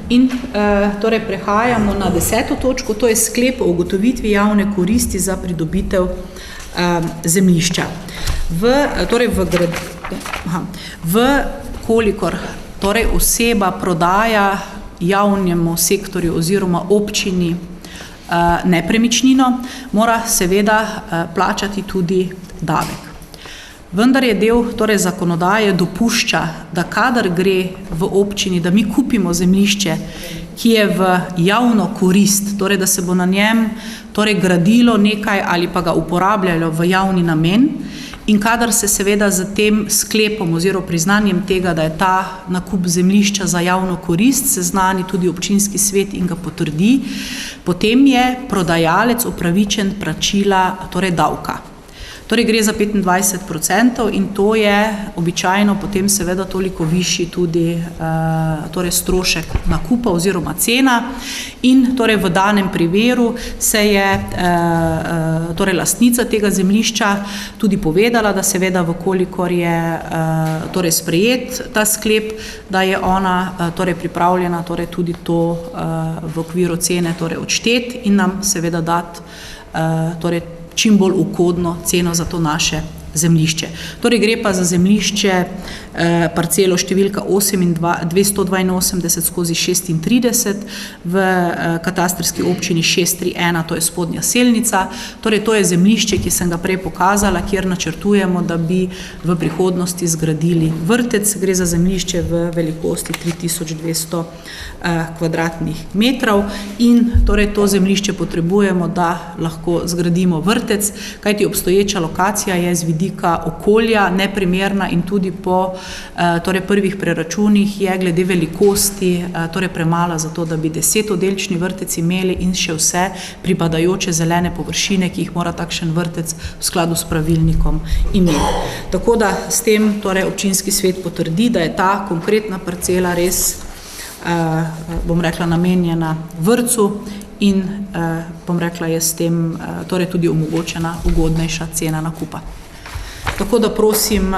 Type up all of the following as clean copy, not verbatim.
In torej prehajamo na 10. točko, to je sklep o ugotovitvi javne koristi za pridobitev zemljišča. Kolikor torej oseba prodaja javnemu sektorju oziroma občini nepremičnino, mora seveda plačati tudi davek. Vendar je del torej zakonodaje dopušča, da kadar gre v občini, da mi kupimo zemljišče, ki je v javno korist, torej da se bo na njem torej gradilo nekaj ali pa ga uporabljalo v javni namen, in kadar se seveda z tem sklepom oziroma priznanjem tega, da je ta nakup zemljišča za javno korist, seznani tudi občinski svet in ga potrdi, potem je prodajalec upravičen plačila torej davka. Torej gre za 25% in to je običajno potem seveda toliko višji tudi torej strošek nakupa oziroma cena, in torej v danem primeru se je torej lastnica tega zemljišča tudi povedala, da seveda vkolikor je torej sprejet ta sklep, da je ona torej pripravljena torej tudi to v okviru cene torej odšteti in nam seveda dati torej čim bolj ugodno ceno za to naše zemljišče. Torej gre pa za zemljišče parcelo številka 282/36 v katastrski občini 631, to je Spodnja Selnica. Torej to je zemljišče, ki sem ga prej pokazala, kjer načrtujemo, da bi v prihodnosti zgradili vrtec. Gre za zemljišče v velikosti 3200 kvadratnih metrov in torej to zemljišče potrebujemo, da lahko zgradimo vrtec, kajti obstoječa lokacija je z vidika okolja neprimerna in tudi po torej prvih preračunih je glede velikosti torej premala za to, da bi 10-oddelčni vrtec imeli in še vse pripadajoče zelene površine, ki jih mora takšen vrtec v skladu s pravilnikom imeti. Tako da s tem torej občinski svet potrdi, da je ta konkretna parcela res, bom rekla, namenjena vrtcu in bom rekla, je s tem torej tudi omogočena ugodnejša cena nakupa. Tako da prosim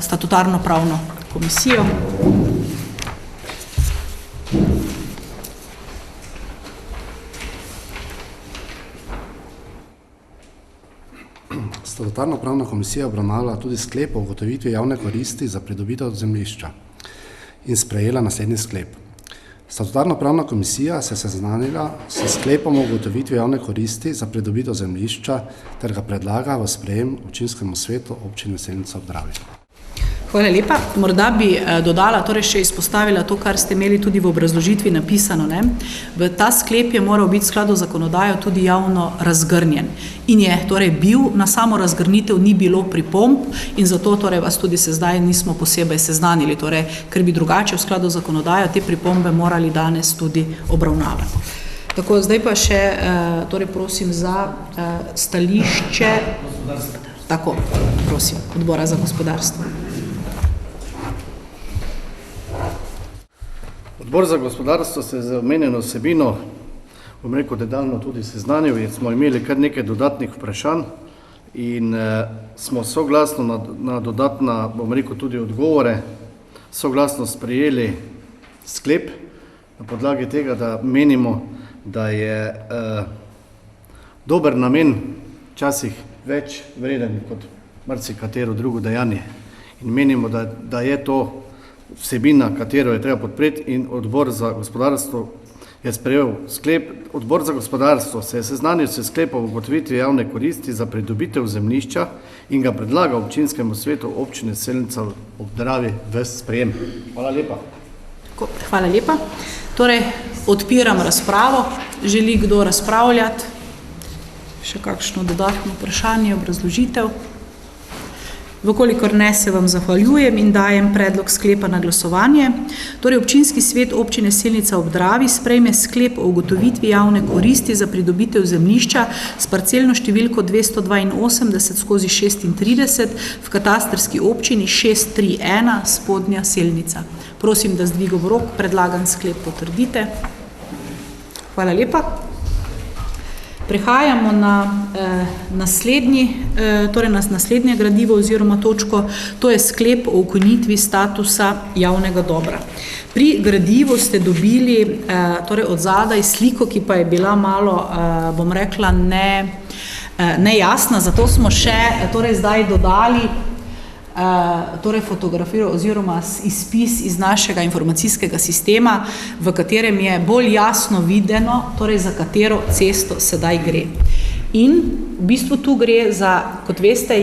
statutarno pravno komisijo. Statutarno pravna komisija obravnavala tudi sklep o ugotovitvi javne koristi za pridobitev zemljišča in sprejela naslednji sklep. Statutarno pravna komisija se je seznanila s sklepom o ugotovitvi javne koristi za pridobitev zemljišča ter ga predlaga v sprejem občinskemu svetu občine Selnica ob Dravi. Hvala lepa. Morda bi dodala, torej še izpostavila to, kar ste imeli tudi v obrazložitvi napisano. V ta sklep je moral biti v skladu z zakonodajo tudi javno razgrnjen in je torej bil, na samo razgrnitev ni bilo pripomb in zato torej vas tudi se zdaj nismo posebej seznanili, torej, ker bi drugače v skladu z zakonodajo te pripombe morali danes tudi obravnavati. Tako, zdaj pa še, torej prosim za stališče, tako, prosim, odbora za gospodarstvo. Odbor za gospodarstvo se je z omenjeno vsebino, bom rekel, dedalno tudi seznanil, in smo imeli kar nekaj dodatnih vprašanj in smo soglasno na dodatna, bom rekel, tudi odgovore, soglasno sprejeli sklep na podlagi tega, da menimo, da je dober namen včasih več vreden kot marsikatero drugo dejanje. In menimo, da je to vsebina, katero je treba podpreti, in odbor za gospodarstvo je sprejel sklep. Odbor za gospodarstvo se je seznanil s sklepom o ugotovitvi javne koristi za pridobitev zemljišča in ga predlaga občinskemu svetu občine Selnica ob Dravi v sprejem. Hvala lepa. Hvala lepa. Torej, odpiram razpravo. Želi kdo razpravljati? Še kakšno dodatno vprašanje, obrazložitev? Vkolikor ne, se vam zahvaljujem in dajem predlog sklepa na glasovanje. Torej, občinski svet občine Selnica ob Dravi sprejme sklep o ugotovitvi javne koristi za pridobitev zemljišča s parcelno številko 282/36 v katastrski občini 631 Spodnja Selnica. Prosim, da z dvigom rok predlagan sklep potrdite. Hvala lepa. Prehajamo na naslednje gradivo oziroma točko, to je sklep o ukinitvi statusa javnega dobra. Pri gradivu ste dobili od zadaj sliko, ki pa je bila malo, bom rekla, nejasna, zato smo še zdaj dodali fotografijo oziroma izpis iz našega informacijskega sistema, v katerem je bolj jasno videno, za katero cesto sedaj gre. In v bistvu tu gre za, kot veste,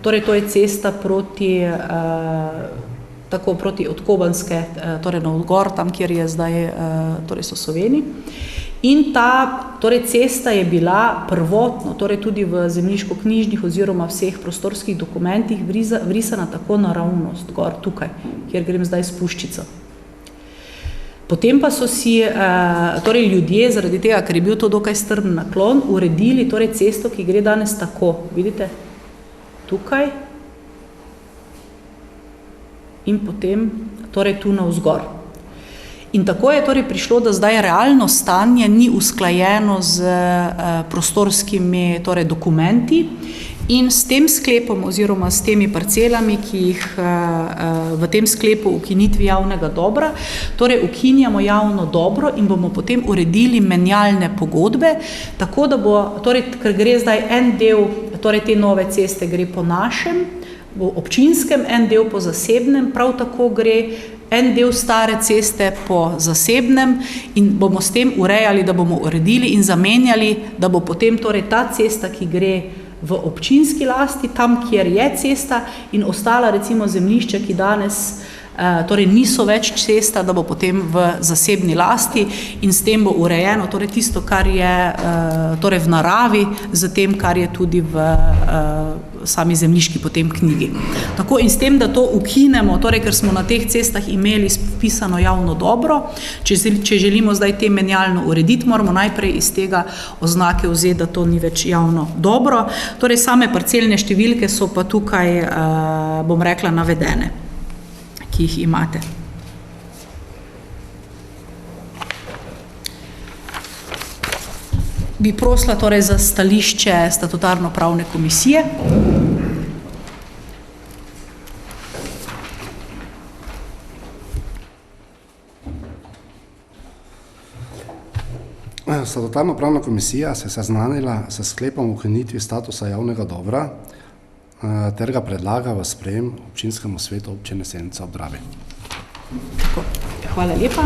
to je cesta proti od Kobanske, navzgor, tam, kjer je zdaj, so Soveni. In ta cesta je bila prvotno, tudi v zemljiško-knjižnih oziroma vseh prostorskih dokumentih vrisana tako naravnost, gor tukaj, kjer grem zdaj s puščico. Potem pa so si ljudje, zaradi tega, ker je bil to dokaj strm naklon, uredili cesto, ki gre danes tako, vidite, tukaj in potem tu navzgor. In tako je prišlo, da zdaj realno stanje ni usklajeno z prostorskimi dokumenti in s tem sklepom oziroma s temi parcelami, ki jih v tem sklepu ukinitvi javnega dobra, ukinjamo javno dobro in bomo potem uredili menjalne pogodbe, tako da bo, ker gre zdaj en del, te nove ceste gre po našem, v občinskem, en del po zasebnem, prav tako gre en del stare ceste po zasebnem in bomo s tem urejali, da bomo uredili in zamenjali, da bo potem ta cesta, ki gre v občinski lasti, tam, kjer je cesta in ostala recimo zemljišča, ki danes niso več cesta, da bo potem v zasebni lasti in s tem bo urejeno tisto, kar je v naravi, z tem, kar je tudi v sami zemljiški potem knjigi. Tako in s tem, da to ukinemo, ker smo na teh cestah imeli spisano javno dobro, če želimo zdaj te menjalno urediti, moramo najprej iz tega oznake vzeti, da to ni več javno dobro. Same parcelne številke so pa tukaj, bom rekla, navedene, ki jih imate. Bi prosila za stališče statutarno-pravne komisije. Statutarno-pravna komisija se je seznanila s sklepom o ukinitvi statusa javnega dobra ter ga predlaga v sprejem občinskemu svetu občine Selnica ob Dravi. Hvala lepa.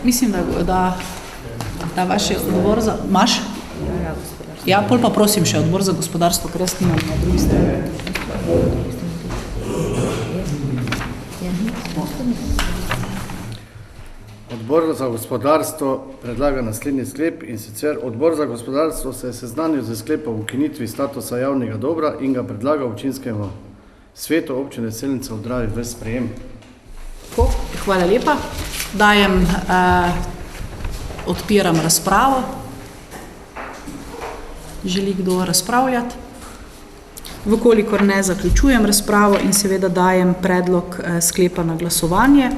Mislim, da vaš odbor za... Imaš? Ja, pol pa prosim še odbor za gospodarstvo, ker jaz nimam na drugi strani. Odbor za gospodarstvo predlaga naslednji sklep in sicer odbor za gospodarstvo se je seznanil z sklepom o ukinitvi statusa javnega dobra in ga predlaga občinskemu svetu občine Selnica ob Dravi v sprejem. Hvala lepa. Odpiram razpravo. Želi kdo razpravljati? Vkolikor ne, zaključujem razpravo in seveda dajem predlog sklepa na glasovanje.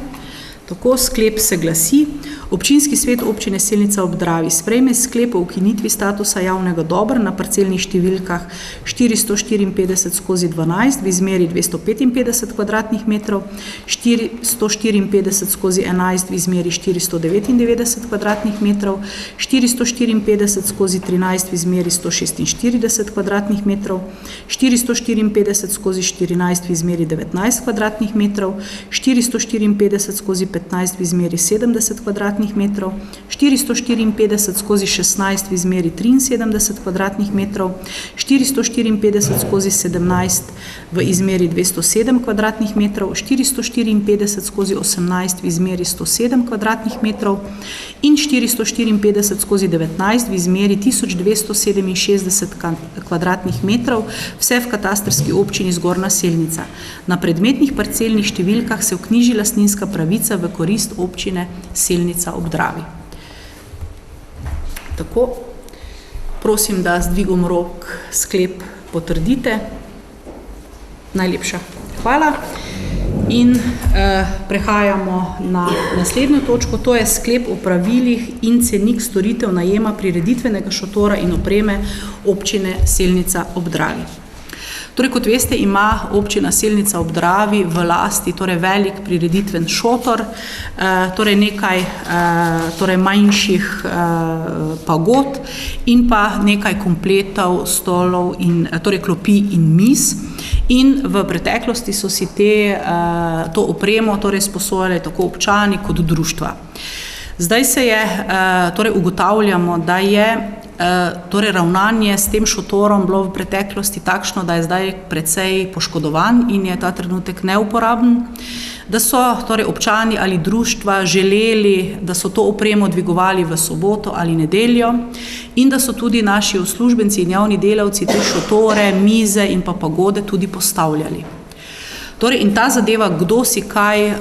Tako sklep se glasi: Občinski svet občine Selnica ob Dravi sprejme sklep o ukinitvi statusa javnega dobra na parcelnih številkah 454/12 v izmeri 255 kvadratnih metrov, 454/11 v izmeri 499 kvadratnih metrov, 454/13 v izmeri 146 kvadratnih metrov, 454/14 v izmeri 19 kvadratnih metrov, 454/15 v izmeri 70 kvadratnih metrov, 454/16 v izmeri 73 kvadratnih metrov, 454/17 v izmeri 207 kvadratnih metrov, 454/18 v izmeri 107 kvadratnih metrov in 454/19 v izmeri 1267 kvadratnih metrov, vse v katastrski občini Zgornja Selnica. Na predmetnih parcelnih številkah se vknjiži lastninska pravica v korist občine Selnica ob Dravi. Tako, prosim, da z dvigom rok sklep potrdite. Najlepša hvala. In prehajamo na naslednjo točko, to je sklep o pravilih in cenik storitev najema prireditvenega šotora in opreme občine Selnica ob Dravi. Torej, kot veste, ima občina Selnica ob Dravi v lasti torej velik prireditven šotor, torej nekaj torej manjših pagod in pa nekaj kompletov, stolov in torej klopi in miz. In v preteklosti so si to opremo torej sposojali tako občani kot društva. Zdaj se je, torej ugotavljamo, da je torej ravnanje s tem šotorom bilo v preteklosti takšno, da je zdaj precej poškodovan in je ta trenutek neuporaben, da so torej občani ali društva želeli, da so to opremo dvigovali v soboto ali nedeljo in da so tudi naši uslužbenci in javni delavci te šotore, mize in pa pagode tudi postavljali. Torej, in ta zadeva, kdo si kaj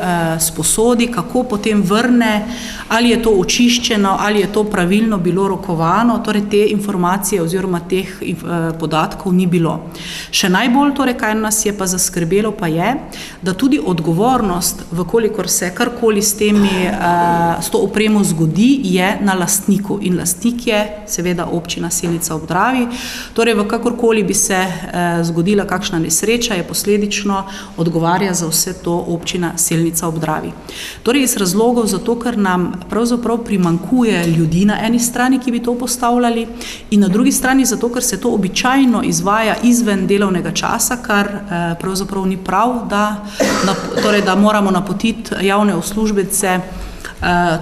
sposodi, kako potem vrne, ali je to očiščeno, ali je to pravilno bilo rokovano, torej te informacije oziroma teh podatkov ni bilo. Še najbolj, torej, kaj nas je pa zaskrbelo, pa je, da tudi odgovornost, vkolikor se karkoli s to opremo zgodi, je na lastniku. In lastnik je seveda občina Selnica ob Dravi. Torej, v kakorkoli bi se zgodila kakšna nesreča, je posledično odgovarja za vse to občina Selnica ob Dravi. Torej, iz razlogov zato, ker nam pravzaprav primanjkuje ljudi na eni strani, ki bi to postavljali, in na drugi strani zato, ker se to običajno izvaja izven delovnega časa, kar pravzaprav ni prav, da moramo napotiti javne uslužbence,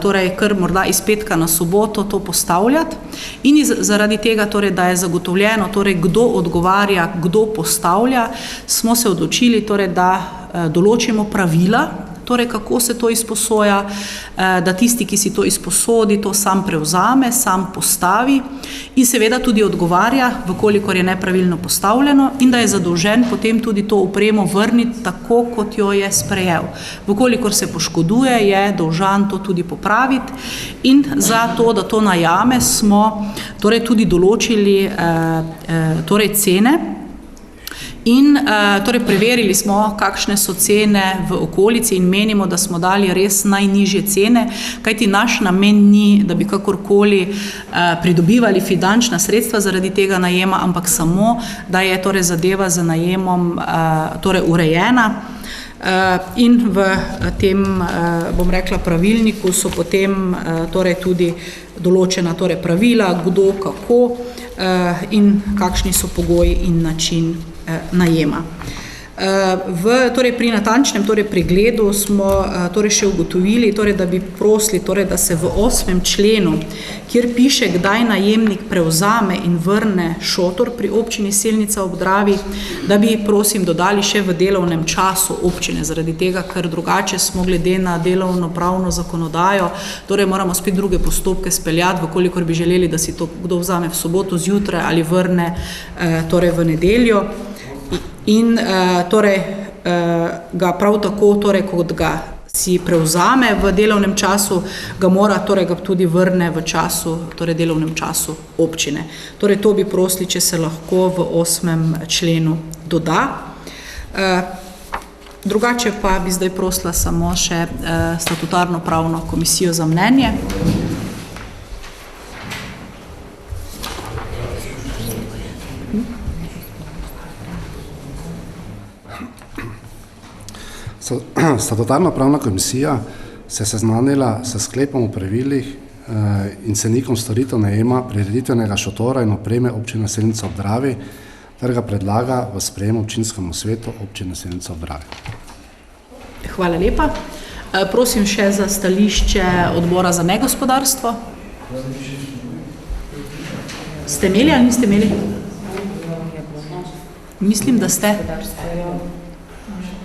torej kar morda iz petka na soboto to postavljati. In zaradi tega, torej, da je zagotovljeno, torej, kdo odgovarja, kdo postavlja, smo se odločili, torej, da določimo pravila, torej, kako se to izposoja, da tisti, ki si to izposodi, to sam prevzame, sam postavi in seveda tudi odgovarja, vkolikor je nepravilno postavljeno, in da je zadolžen potem tudi to opremo vrniti tako, kot jo je sprejel. Vkolikor se poškoduje, je dolžan to tudi popraviti in za to, da to najame, smo torej tudi določili torej cene. In torej preverili smo, kakšne so cene v okolici in menimo, da smo dali res najnižje cene, kajti naš namen ni, da bi kakorkoli pridobivali finančna sredstva zaradi tega najema, ampak samo, da je torej zadeva z najemom torej urejena. In v tem, bom rekla, pravilniku so potem torej tudi določena torej pravila, kdo, kako in kakšni so pogoji in način najema. Torej pri natančnem pregledu smo torej še ugotovili, torej, da bi prosili, torej, da se v 8. členu, kjer piše, kdaj najemnik prevzame in vrne šotor pri občini Selnica ob Dravi, da bi, prosim, dodali še v delovnem času občine, zaradi tega, ker drugače smo glede na delovno-pravno zakonodajo, torej moramo spet druge postopke speljati, vkolikor bi želeli, da si to kdo vzame v soboto zjutraj ali vrne torej v nedeljo. In torej ga prav tako, torej, kot ga si prevzame v delovnem času, ga mora, torej ga tudi vrne v času, torej delovnem času občine. Torej to bi prosili, če se lahko v 8. členu doda. Drugače pa bi zdaj prosila samo še statutarno pravno komisijo za mnenje. Statutarna pravna komisija se je seznanila s sklepom o pravilih in cenikom storitev najema prireditvenega šotora in opreme občine Selnica ob Dravi ter ga predlaga v sprejem občinskemu svetu občine Selnica ob Dravi. Hvala lepa. Prosim še za stališče odbora za negospodarstvo. Ste imeli ali niste imeli? Mislim, da ste.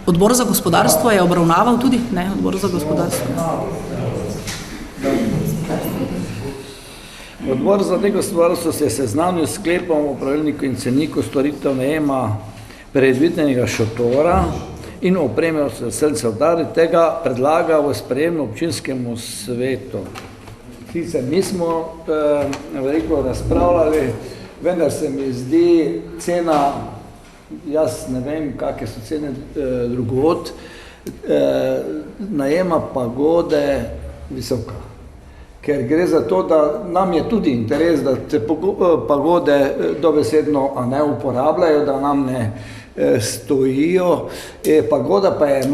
Odbor za gospodarstvo je obravnaval tudi? Ne, odbor za gospodarstvo. Odbor za negospodarstvo se je seznanil s sklepom o pravilniku in ceniku storitev najema prireditvenega šotora in opreme Selnica ob Dravi, tega predlaga v sprejem občinskemu svetu. Sicer mi smo veliko razpravljali, vendar se mi zdi cena, jaz ne vem, kakve so cene drugod, najema pagode visoka. Ker gre za to, da nam je tudi interes, da se pagode dobesedno ne uporabljajo, da nam ne stojijo. Pagoda pa je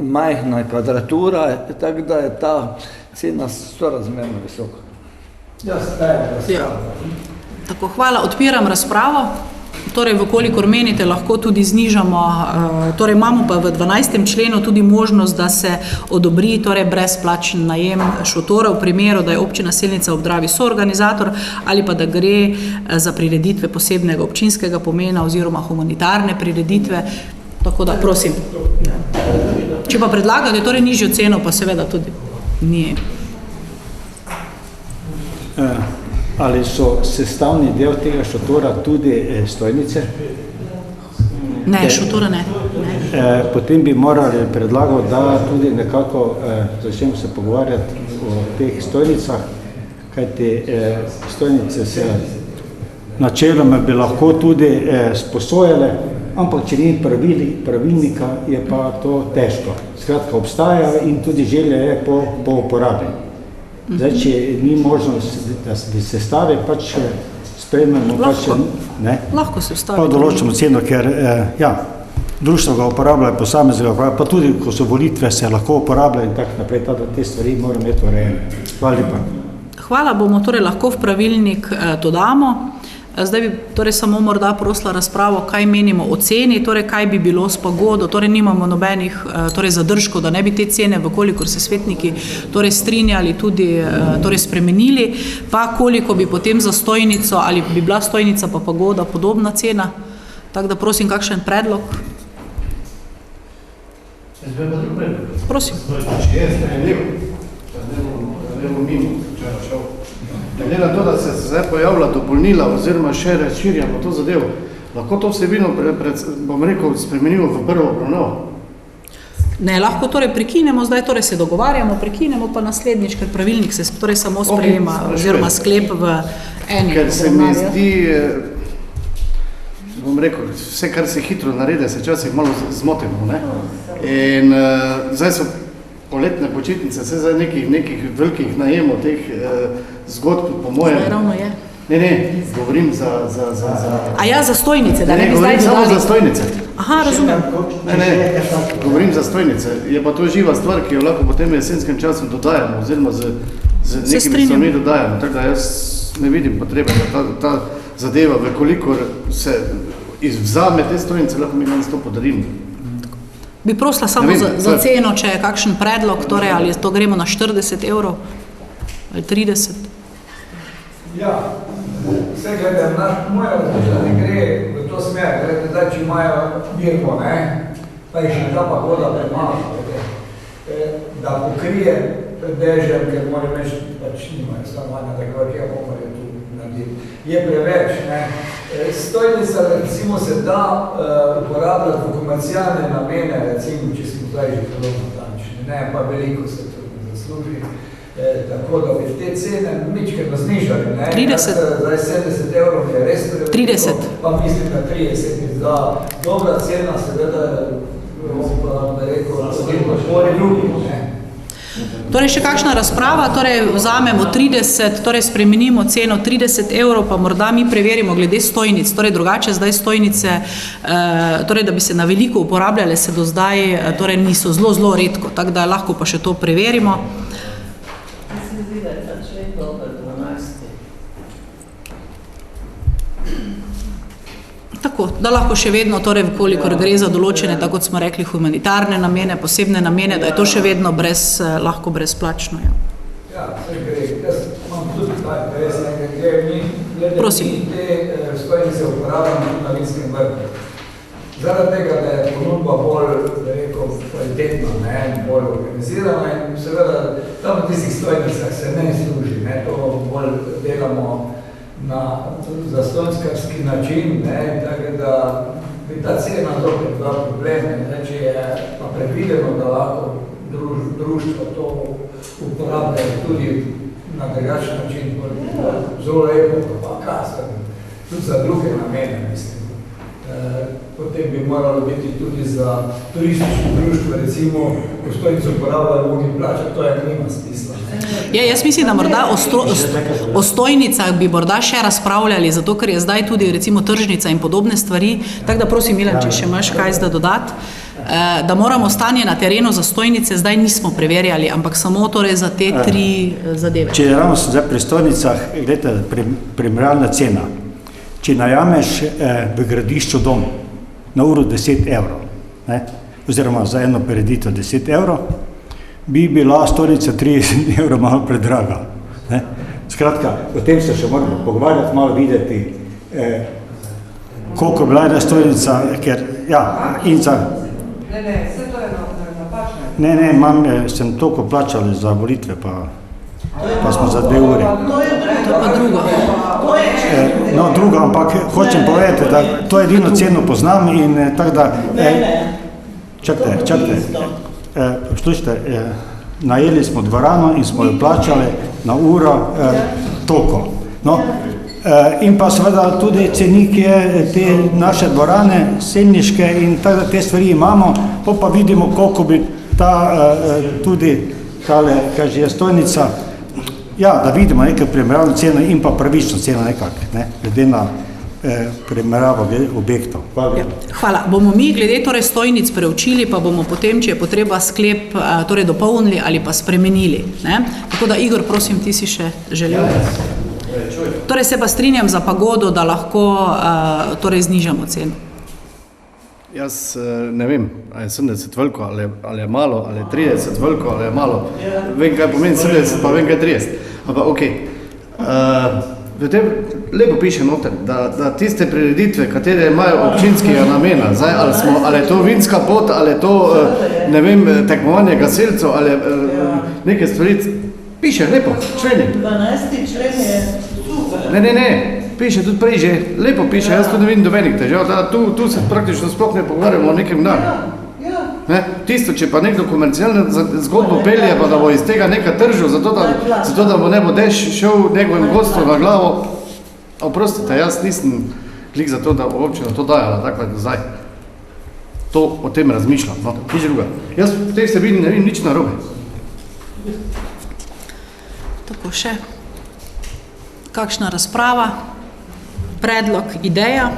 majhna kvadratura, tako da je ta cena sorazmerno visoka. Tako, hvala, odpiram razpravo. Torej, vkolikor menite, lahko tudi znižamo, torej imamo pa v 12. členu tudi možnost, da se odobri torej brezplačen najem šotora v primeru, da je občina Selnica ob Dravi soorganizator ali pa da gre za prireditve posebnega občinskega pomena oziroma humanitarne prireditve. Tako da, prosim. Če pa predlagate torej nižjo ceno, pa seveda tudi ni. Ali so sestavni del tega šotora tudi stojnice? Ne, šotora ne. Potem bi morali predlagati, da tudi nekako začnemo se pogovarjati o teh stojnicah, kajti stojnice se načeloma bi lahko tudi sposojale, ampak če ni pravilnika, je pa to težko. Skratka, obstaja in tudi želja je po uporabi. Zdaj, če ni možnost, da se stavi, pač sprejmemo, Lahko se vstavi. Pa določimo ceno, ker društvo ga uporablja, posameznega uporablja, pa tudi, ko so volitve, se lahko uporablja in tako naprej, da te stvari moramo imeti urejene. Hvala lepa. Hvala, bomo torej lahko v pravilnik dodamo. Zdaj bi torej samo morda prosila razpravo, kaj menimo o ceni, torej kaj bi bilo s pagodo, torej nimamo nobenih torej zadržkov, da ne bi te cene, vkolikor se svetniki torej strinjali, tudi torej spremenili, pa koliko bi potem za stojnico, ali bi bila stojnica pa pagoda podobna cena. Tako da prosim, kakšen predlog? Prosim. Glede na to, da se zdaj pojavlja dopolnila oziroma še razširjamo to zadevo, lahko to vsebino, bom rekel, spremenimo v prvo obravnavo? Ne, lahko torej prekinemo, zdaj torej se dogovarjamo, prekinemo pa naslednjič, ker pravilnik se torej samo sprejema, oziroma sklep v eni. Ker se mi zdi, bom rekel, vse, kar se hitro naredi, se včasih malo zmotimo, ne? In zdaj so poletne počitnice, se zdaj nekih velikih najemov teh zgodb, po mojem. Zdaj ravno je. Ne, govorim za... A ja, za stojnice, da ne bi zdaj dodali. Govorim samo za stojnice. Aha, razumem. Ne, govorim za stojnice. Je pa to živa stvar, ki jo lahko potem v jesenskem času dodajamo, oziroma z nekimi stvarmi dodajamo. Tako da jaz ne vidim potrebe, da ta zadeva, vekolikor se izvzame te stojnice, lahko mi danes to podarimo. Bi prosila samo za ceno, če je kakšen predlog, torej ali to gremo na 40 € ali 30. Ja, vse glede, moja razmišljanje gre v to smer, glede, zdaj, če imajo dirko, pa je še ta pagoda premala, da pokrije dežem, ker moram reči, pač nimajo stanovanja, tako da bomo je tu narediti. Je preveč, stojnica, recimo, se da uporabljati v komercialne namene, recimo, če smo zdaj že zelo natančni, pa veliko se tudi zasluži. Tako da bi te cene mičkeno znižali, 30. Zdaj 70 € je res 30. Pa mislim, da 30 je za dobra cena, seveda, pa da rekel, podpori drugih, Torej, še kakšna razprava, torej vzamemo 30, torej spremenimo ceno 30 €, pa morda mi preverimo glede stojnic, torej drugače zdaj stojnice, torej da bi se na veliko uporabljale, se do zdaj, torej niso zelo redko, tako da lahko pa še to preverimo. Tako, da lahko še vedno, torej, kolikor gre za določene, tako kot smo rekli, humanitarne namene, posebne namene, da je to še vedno lahko brezplačno. Ja, vse gre. Jaz imam tudi tako, res nekaj gre, Prosim. te stojnice uporabljamo na Vinskem vrhu. Zaradi tega, da je ponudba bolj, da rekel, kvalitetna, bolj organizirana in seveda tam v tistih stojnicah se ne služi, to bolj delamo na zastonjskarski način, tako da bi ta cena zopet bila problem, če je pa predvideno, da lahko društvo to uporabljajo tudi na drugačen način, zelo lepo, pa kasno, tudi za druge namene, mislim. potem bi moralo biti tudi za turistično društvo, recimo, ko stojnico uporabljajo, mogli plačati, to nima smisla. Ja, jaz mislim, da morda o stojnicah bi morda še razpravljali, zato ker je zdaj tudi recimo tržnica in podobne stvari, tako da prosim Milan, če še imaš kaj zdaj dodati, da moramo stanje na terenu za stojnice zdaj nismo preverjali, ampak samo torej za te 3 zadeve. Če ravno sem zdaj pri stojnicah, gledajte, primerjalna cena. Če najameš v gradišču dom na uro 10 evrov, ne, oziroma za eno prireditev 10 evrov, bi bila stojnica 30 evrov malo predraga. Ne. Skratka, o tem se še moramo pogovarjati, malo videti, koliko je bila ena stojnica, ker, ja, in za... Ne, vse to je napačno. Ne, sem toliko plačali za volitve, pa smo za 2 ure. To je pa drugo. No, drugo, ampak hočem povedati, da to edino ceno poznam in tako da... Čakajte. Slušajte, najeli smo dvorano in smo jo plačali na uro toliko. No, in pa seveda tudi cenik je te naše dvorane, selniške in tako da te stvari imamo, pa vidimo, koliko bi ta tudi, kaj že je stojnica, ja, da vidimo nekaj primerjalno ceno in pa pravično ceno nekako, ne, glede na primerjavo objektov. Hvala. Bomo mi glede torej stojnic preučili, pa bomo potem, če je potreba, sklep torej dopolnili ali pa spremenili. Ne? Tako da, Igor, prosim, ti si še želel. Torej se pa strinjam za Pagodo, da lahko torej znižamo ceno. Jaz ne vem, ali je 70 veliko, ali je malo, ali je 30 veliko, ali je malo. Vem, kaj pomeni 70, pa vem, kaj 30. Ampak okej. V tem lepo piše noter, da tiste prireditve, katere imajo občinskega namena, zdaj, ali je to vinska pot, ali je to, ne vem, tekmovanje gasilcev, ali neke stvari, piše lepo, členi. 12. člen je super. Ne, piše tudi prej že, lepo piše, jaz tudi ne vidim dobenih težav, tu se praktično sploh ne pogovarjamo o nekem danu. Tisto, če pa nekdo komercialno zgodbo pelje, pa da bo iz tega nekaj tržil, zato da bo ne bo dež šel njegovim gostom na glavo, oprostite, jaz nisem klik za to, da občina to dajala, tako da zdaj. To o tem razmišljam, no, nič druga. Jaz v tej vsebini ne vidim nič narobe. Tako še. Kakšna razprava, predlog, ideja?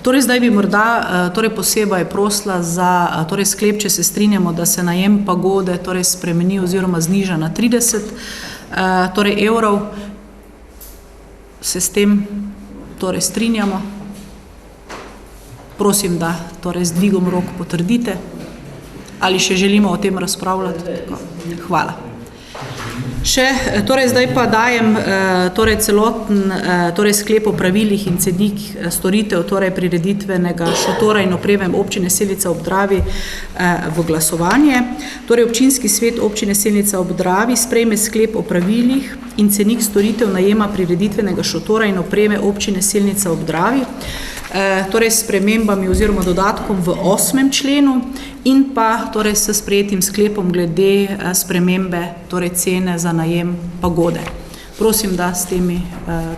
Torej, zdaj bi morda torej posebej prosila za torej sklep, če se strinjamo, da se najem Pagode torej spremeni oziroma zniža na 30 torej evrov. Se s tem torej strinjamo. Prosim, da torej z dvigom rok potrdite. Ali še želimo o tem razpravljati? Hvala. Še, torej zdaj pa dajem torej celoten torej sklep o pravilih in cenik storitev torej prireditvenega šotora in opreme občine Selnica ob Dravi v glasovanje. Torej občinski svet občine Selnica ob Dravi sprejme sklep o pravilih in cenik storitev najema prireditvenega šotora in opreme občine Selnica ob Dravi, torej s spremembami oziroma dodatkom v 8. členu in pa torej s sprejetim sklepom glede spremembe torej cene za najem Pagode. Prosim, da s temi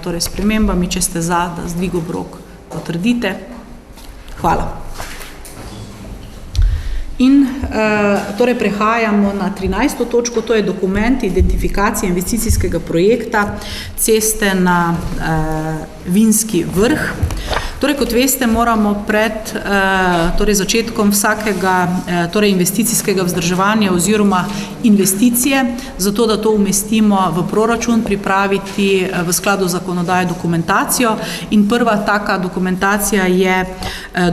torej spremembami, če ste za, da z dvigom rok potrdite. Hvala. In torej prehajamo na 13. točko, to je dokument identifikacije investicijskega projekta ceste na Vinski vrh. Torej, kot veste, moramo pred torej začetkom vsakega torej investicijskega vzdrževanja oziroma investicije, zato da to umestimo v proračun, pripraviti v skladu z zakonodajo dokumentacijo in prva taka dokumentacija je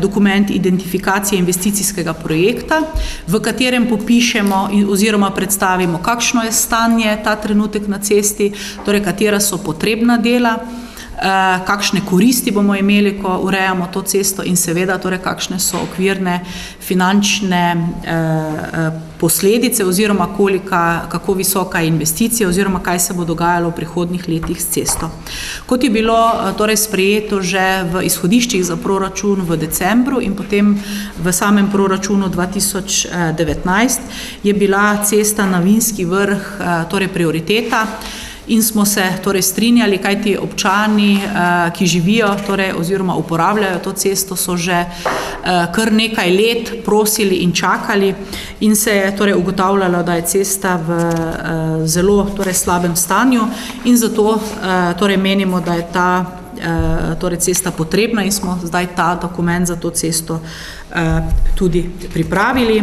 dokument identifikacije investicijskega projekta, v katerem popišemo oziroma predstavimo, kakšno je stanje ta trenutek na cesti, torej katera so potrebna dela, kakšne koristi bomo imeli, ko urejamo to cesto in seveda, torej kakšne so okvirne finančne posledice oziroma kako visoka je investicija oziroma kaj se bo dogajalo v prihodnjih letih s cesto. Kot je bilo torej sprejeto že v izhodiščih za proračun v decembru in potem v samem proračunu 2019 je bila cesta na Vinski vrh torej prioriteta in smo se torej strinjali, kajti občani, ki živijo torej, oziroma uporabljajo to cesto, so že kar nekaj let prosili in čakali in se je torej ugotavljalo, da je cesta v zelo torej, slabem stanju in zato torej, menimo, da je ta torej cesta potrebna in smo zdaj ta dokument za to cesto tudi pripravili.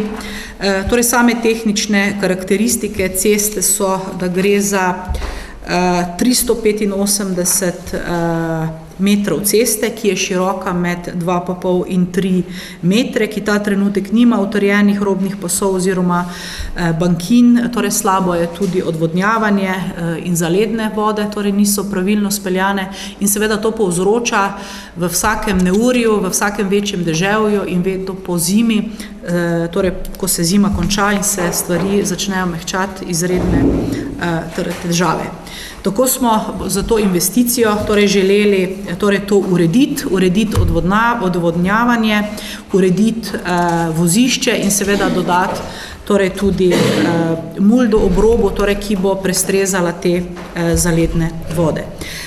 Torej same tehnične karakteristike ceste so, da gre za 385 metrov ceste, ki je široka med 2,5 in 3 metre, ki ta trenutek nima utrjenih robnih pasov oziroma bankin, torej slabo je tudi odvodnjavanje in zaledne vode, torej niso pravilno speljane in seveda to povzroča v vsakem neurju, v vsakem večjem deževju in vedno po zimi, torej ko se zima konča in se stvari začnejo mehčati, izredne težave. Tako smo za to investicijo torej želeli torej to urediti odvodnjavanje, urediti vozišče in seveda dodati torej tudi muldo ob robu, torej ki bo prestrezala te zaledne vode.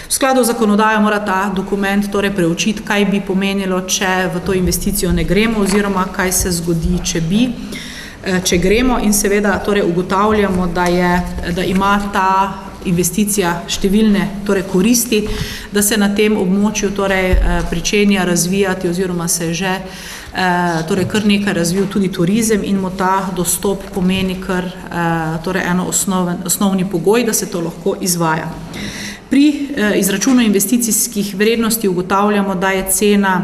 V skladu z zakonodajo mora ta dokument torej preučiti, kaj bi pomenilo, če v to investicijo ne gremo oziroma kaj se zgodi, če gremo in seveda torej ugotavljamo, da ima ta investicija številne torej koristi, da se na tem območju torej pričenja razvijati oziroma se že torej kar nekaj razvil tudi turizem in mu ta dostop pomeni kar torej eno osnovni pogoj, da se to lahko izvaja. Pri izračunu investicijskih vrednosti ugotavljamo, da je cena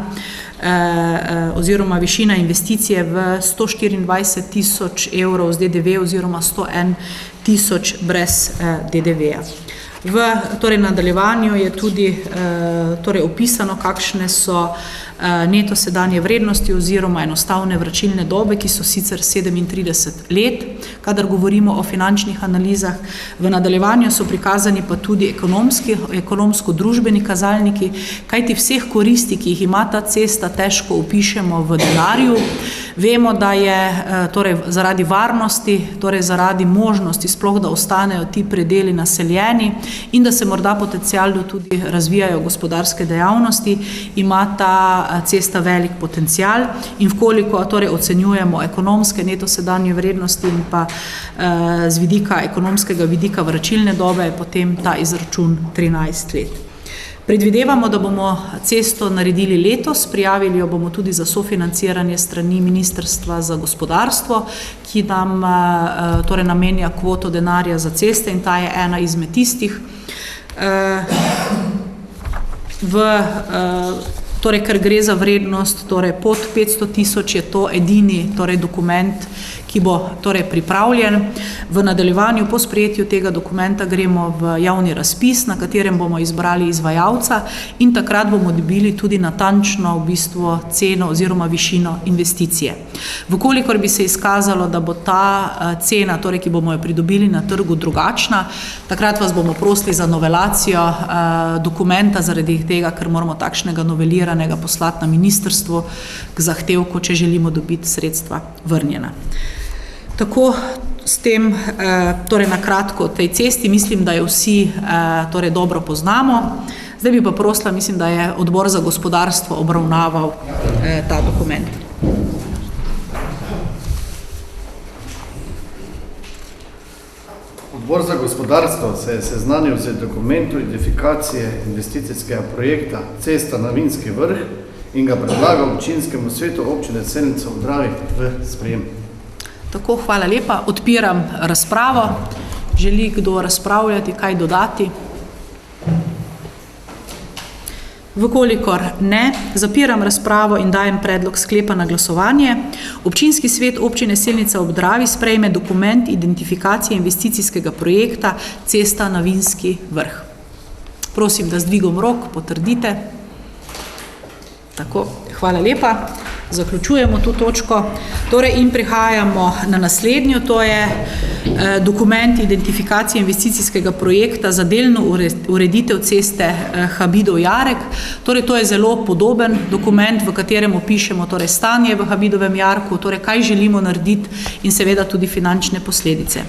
oziroma višina investicije v 124.000 evrov z DDV oziroma 101.000 brez DDV-ja. V torej nadaljevanju je tudi torej opisano, kakšne so neto sedanje vrednosti oziroma enostavne vračilne dobe, ki so sicer 37 let, kadar govorimo o finančnih analizah. V nadaljevanju so prikazani pa tudi ekonomsko-družbeni kazalniki, kajti vseh koristi, ki jih ima ta cesta, težko opišemo v denarju. Vemo, da je torej zaradi varnosti, torej zaradi možnosti sploh, da ostanejo ti predeli naseljeni in da se morda potencialno tudi razvijajo gospodarske dejavnosti, ima ta cesta velik potencial in vkoliko torej ocenjujemo ekonomske neto sedanje vrednosti in pa z vidika ekonomskega vidika vračilne dobe, je potem ta izračun 13 let. Predvidevamo, da bomo cesto naredili letos, prijavili jo bomo tudi za sofinanciranje strani Ministrstva za gospodarstvo, ki nam torej namenja kvoto denarja za ceste in ta je ena izmed tistih. Torej, ker gre za vrednost, torej pod 500.000 je to edini torej dokument, ki bo torej pripravljen. V nadaljevanju po sprejetju tega dokumenta gremo v javni razpis, na katerem bomo izbrali izvajalca in takrat bomo dobili tudi natančno v bistvu ceno oziroma višino investicije. Vkolikor bi se izkazalo, da bo ta cena, torej, ki bomo jo pridobili na trgu, drugačna, takrat vas bomo prosili za novelacijo dokumenta zaradi tega, ker moramo takšnega noveliranega poslati na ministrstvo k zahtevku, če želimo dobiti sredstva vrnjena. Tako s tem, torej na kratko o tej cesti, mislim, da jo vsi torej dobro poznamo. Zdaj bi pa prosila, mislim, da je Odbor za gospodarstvo obravnaval ta dokument. Odbor za gospodarstvo se je seznanil z dokumentom identifikacije investicijskega projekta Cesta na Vinski vrh in ga predlaga občinskemu svetu občine Selnica ob Dravi v sprejem. Tako, hvala lepa. Odpiram razpravo. Želi kdo razpravljati, kaj dodati? Vkolikor ne, zapiram razpravo in dajem predlog sklepa na glasovanje. Občinski svet občine Selnica ob Dravi sprejme dokument identifikacije investicijskega projekta Cesta na Vinski vrh. Prosim, da z dvigom rok potrdite. Tako, hvala lepa. Zaključujemo to točko. Torej in prihajamo na naslednjo, to je dokument identifikacije investicijskega projekta za delno ureditev ceste Habidov-Jarek. Torej, to je zelo podoben dokument, v katerem opišemo torej stanje v Habidovem jarku, torej kaj želimo narediti in seveda tudi finančne posledice.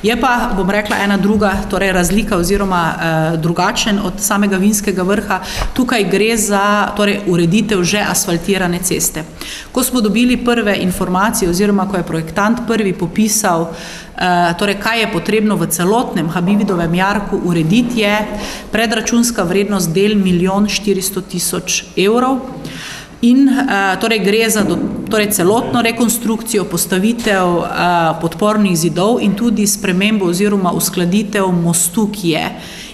Je pa, bom rekla, ena druga torej razlika oziroma drugačen od samega Vinskega vrha. Tukaj gre za torej ureditev že asfaltirane ceste. Ko smo dobili prve informacije oziroma ko je projektant prvi popisal torej, kaj je potrebno v celotnem Habidovem jarku urediti, je predračunska vrednost del 1 400 000 evrov in torej gre za torej celotno rekonstrukcijo, postavitev podpornih zidov in tudi spremembo oziroma uskladitev mostu, ki je,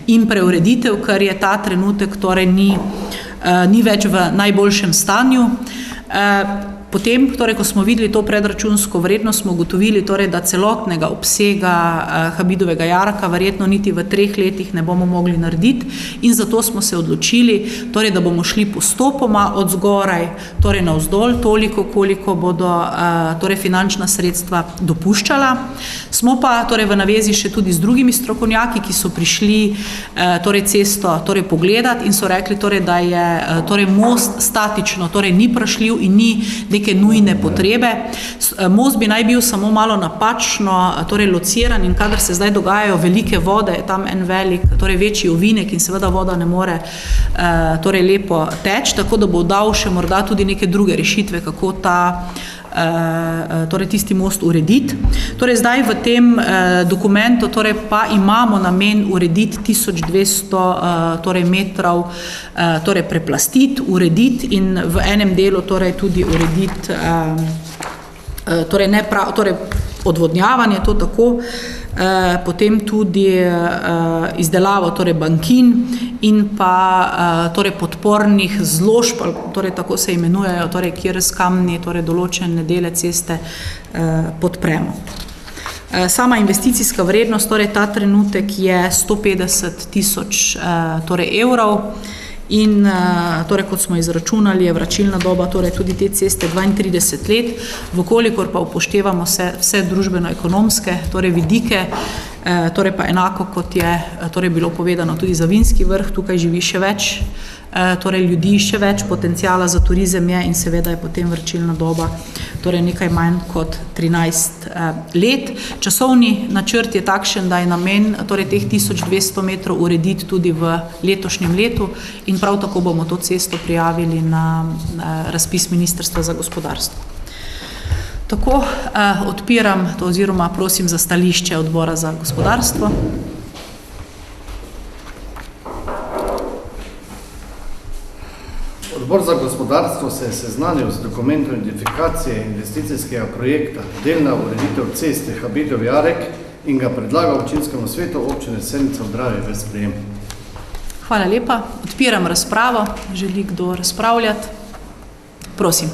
in preureditev, ker je ta trenutek torej ni več v najboljšem stanju. Potem, torej, ko smo videli to predračunsko vrednost, smo ugotovili, torej, da celotnega obsega Habidovega jarka verjetno niti v 3 letih ne bomo mogli narediti in zato smo se odločili, torej, da bomo šli postopoma od zgoraj, torej navzdol, toliko, koliko bodo torej, finančna sredstva dopuščala. Smo pa torej, v navezi še tudi z drugimi strokovnjaki, ki so prišli torej, cesto torej, pogledati in so rekli, torej, da je torej, most statično, torej ni vprašljiv in ni neke nujne potrebe. Most bi naj bil samo malo napačno torej lociran in kadar se zdaj dogajajo velike vode, je tam en velik, torej večji ovinek in seveda voda ne more torej lepo teči, tako da bo dal še morda tudi neke druge rešitve, kako torej tisti most urediti. Torej zdaj v tem dokumentu torej pa imamo namen urediti 1200 torej metrov torej preplastiti, urediti in v enem delu torej tudi urediti torej odvodnjavanje, to tako, potem tudi izdelavo torej bankin in pa torej podpornih zložb, torej tako se imenujejo, torej kjer s kamni torej določene dele ceste podpremo. Sama investicijska vrednost, torej ta trenutek je 150 000 torej evrov in torej kot smo izračunali, je vračilna doba torej tudi te ceste 32 let, vkolikor pa upoštevamo vse družbeno-ekonomske torej vidike, torej pa enako kot je torej bilo povedano tudi za Vinski vrh, tukaj živi še več torej ljudi, še več potencijala za turizem je in seveda je potem vračilna doba torej nekaj manj kot 13 let. Časovni načrt je takšen, da je namen torej teh 1200 metrov urediti tudi v letošnjem letu in prav tako bomo to cesto prijavili na razpis Ministrstva za gospodarstvo. Tako odpiram to oziroma prosim za stališče odbora za gospodarstvo. Odbor za gospodarstvo se je seznanil z dokumentom identifikacije investicijskega projekta delna ureditev ceste Habidov jarek in ga predlaga občinskemu svetu občine Selnica ob Dravi v sprejem. Hvala lepa. Odpiram razpravo. Želi kdo razpravljati? Prosim.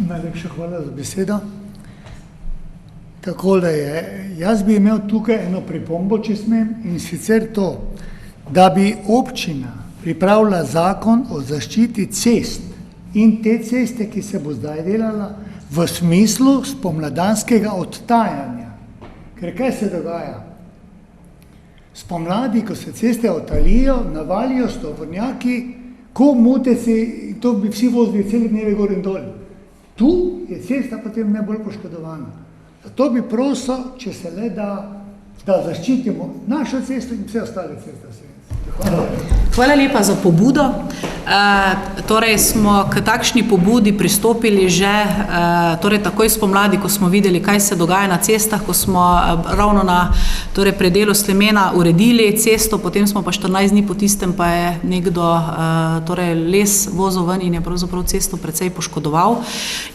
Najlepša hvala za besedo. Tako da jaz bi imel tukaj eno pripombo, če smem, in sicer to, da bi občina pripravila zakon o zaščiti cest in te ceste, ki se bo zdaj delala, v smislu spomladanskega odtajanja. Ker kaj se dogaja? Spomladi, ko se ceste odtalijo, navalijo tovornjaki, ko muteci, to bi vsi vozili celi dneve gor in dol. Tu je cesta potem najbolj poškodovana. Zato bi prosil, če se le da zaščitimo našo cesto in vse ostale ceste. Hvala lepa za pobudo. Torej smo k takšni pobudi pristopili že torej takoj spomladi, ko smo videli, kaj se dogaja na cestah, ko smo ravno na torej predelu Slemena uredili cesto, potem smo pa 14 dni po tistem pa je nekdo torej les vozil ven in je pravzaprav cesto precej poškodoval.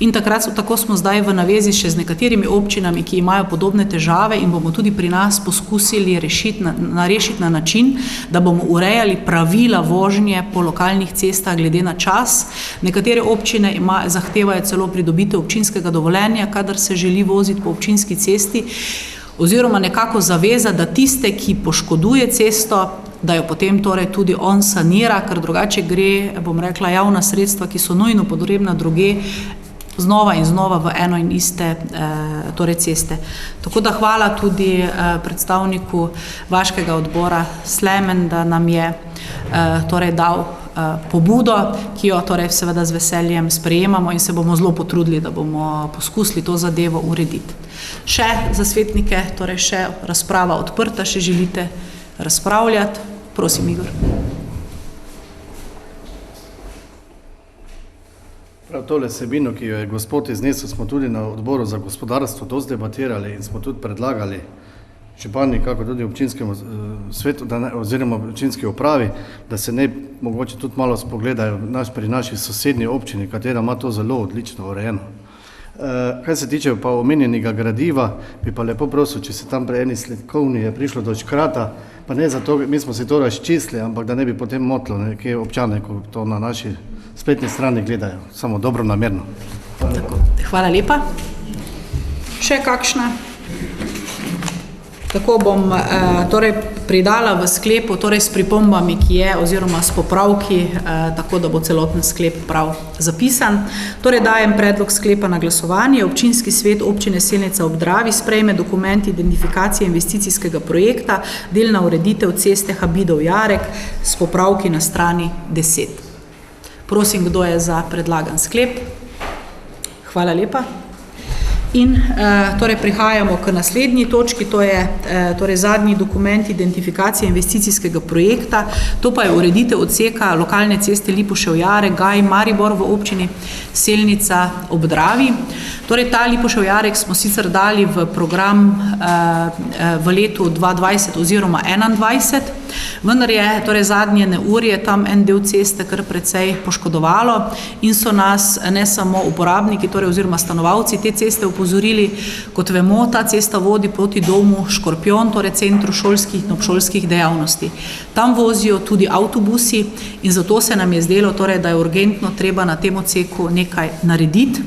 In takrat tako smo zdaj v navezi še z nekaterimi občinami, ki imajo podobne težave in bomo tudi pri nas poskusili rešiti na način, da bomo urejali pravila vožnje po lokalnih cestah glede na čas. Nekatere občine zahtevajo celo pridobitev občinskega dovoljenja, kadar se želi voziti po občinski cesti, oziroma nekako zaveza, da tiste, ki poškoduje cesto, da jo potem torej tudi on sanira, ker drugače gre, bom rekla, javna sredstva, ki so nujno potrebna druge, znova in znova v eno in iste torej ceste. Tako da hvala tudi predstavniku vaškega odbora Slemen, da nam je torej dal pobudo, ki jo torej seveda z veseljem sprejemamo in se bomo zelo potrudili, da bomo poskusili to zadevo urediti. Še za svetnike, torej še razprava odprta, še želite razpravljati. Prosim, Igor. Prav tole sebino, ki jo je gospod iznesel, smo tudi na odboru za gospodarstvo dosti debatirali in smo tudi predlagali župani, kako tudi občinskemu svetu, oziroma občinski upravi, da se ne mogoče tudi malo spogledajo pri naši sosednji občini, katera ima to zelo odlično urejeno. Kaj se tiče pa omenjenega gradiva, bi pa lepo prosil, če se tam pri eni slikovni je prišlo do škrata, pa ne zato, mi smo si to razčistili, ampak da ne bi potem motilo nekje občane, ko to na naši spletni strani gledajo, samo dobro namerno. Hvala lepa. Še kakšna? Tako bom torej pridala v sklepu, torej s pripombami, ki je, oziroma s popravki, tako da bo celoten sklep prav zapisan. Torej dajem predlog sklepa na glasovanje. Občinski svet občine Selnica ob Dravi sprejme dokument identifikacije investicijskega projekta, delna ureditev ceste Habidov-Jarek s popravki na strani 10. Prosim, kdo je za predlagan sklep? Hvala lepa. In torej prihajamo k naslednji točki, to je torej zadnji dokument identifikacije investicijskega projekta, to pa je ureditev odseka lokalne ceste Lipušev-Jarek, Gaj, Maribor v občini Selnica ob Dravi. Torej ta Lipušev-Jarek smo sicer dali v program v letu 2020 oziroma 2021, vendar je torej zadnje neurje tam en del ceste kar precej poškodovalo in so nas ne samo uporabniki, torej oziroma stanovalci te ceste upozorili, kot vemo, ta cesta vodi proti domu Škorpion, torej centru šolskih in obšolskih dejavnosti. Tam vozijo tudi avtobusi in zato se nam je zdelo, torej, da je urgentno treba na tem odseku nekaj narediti.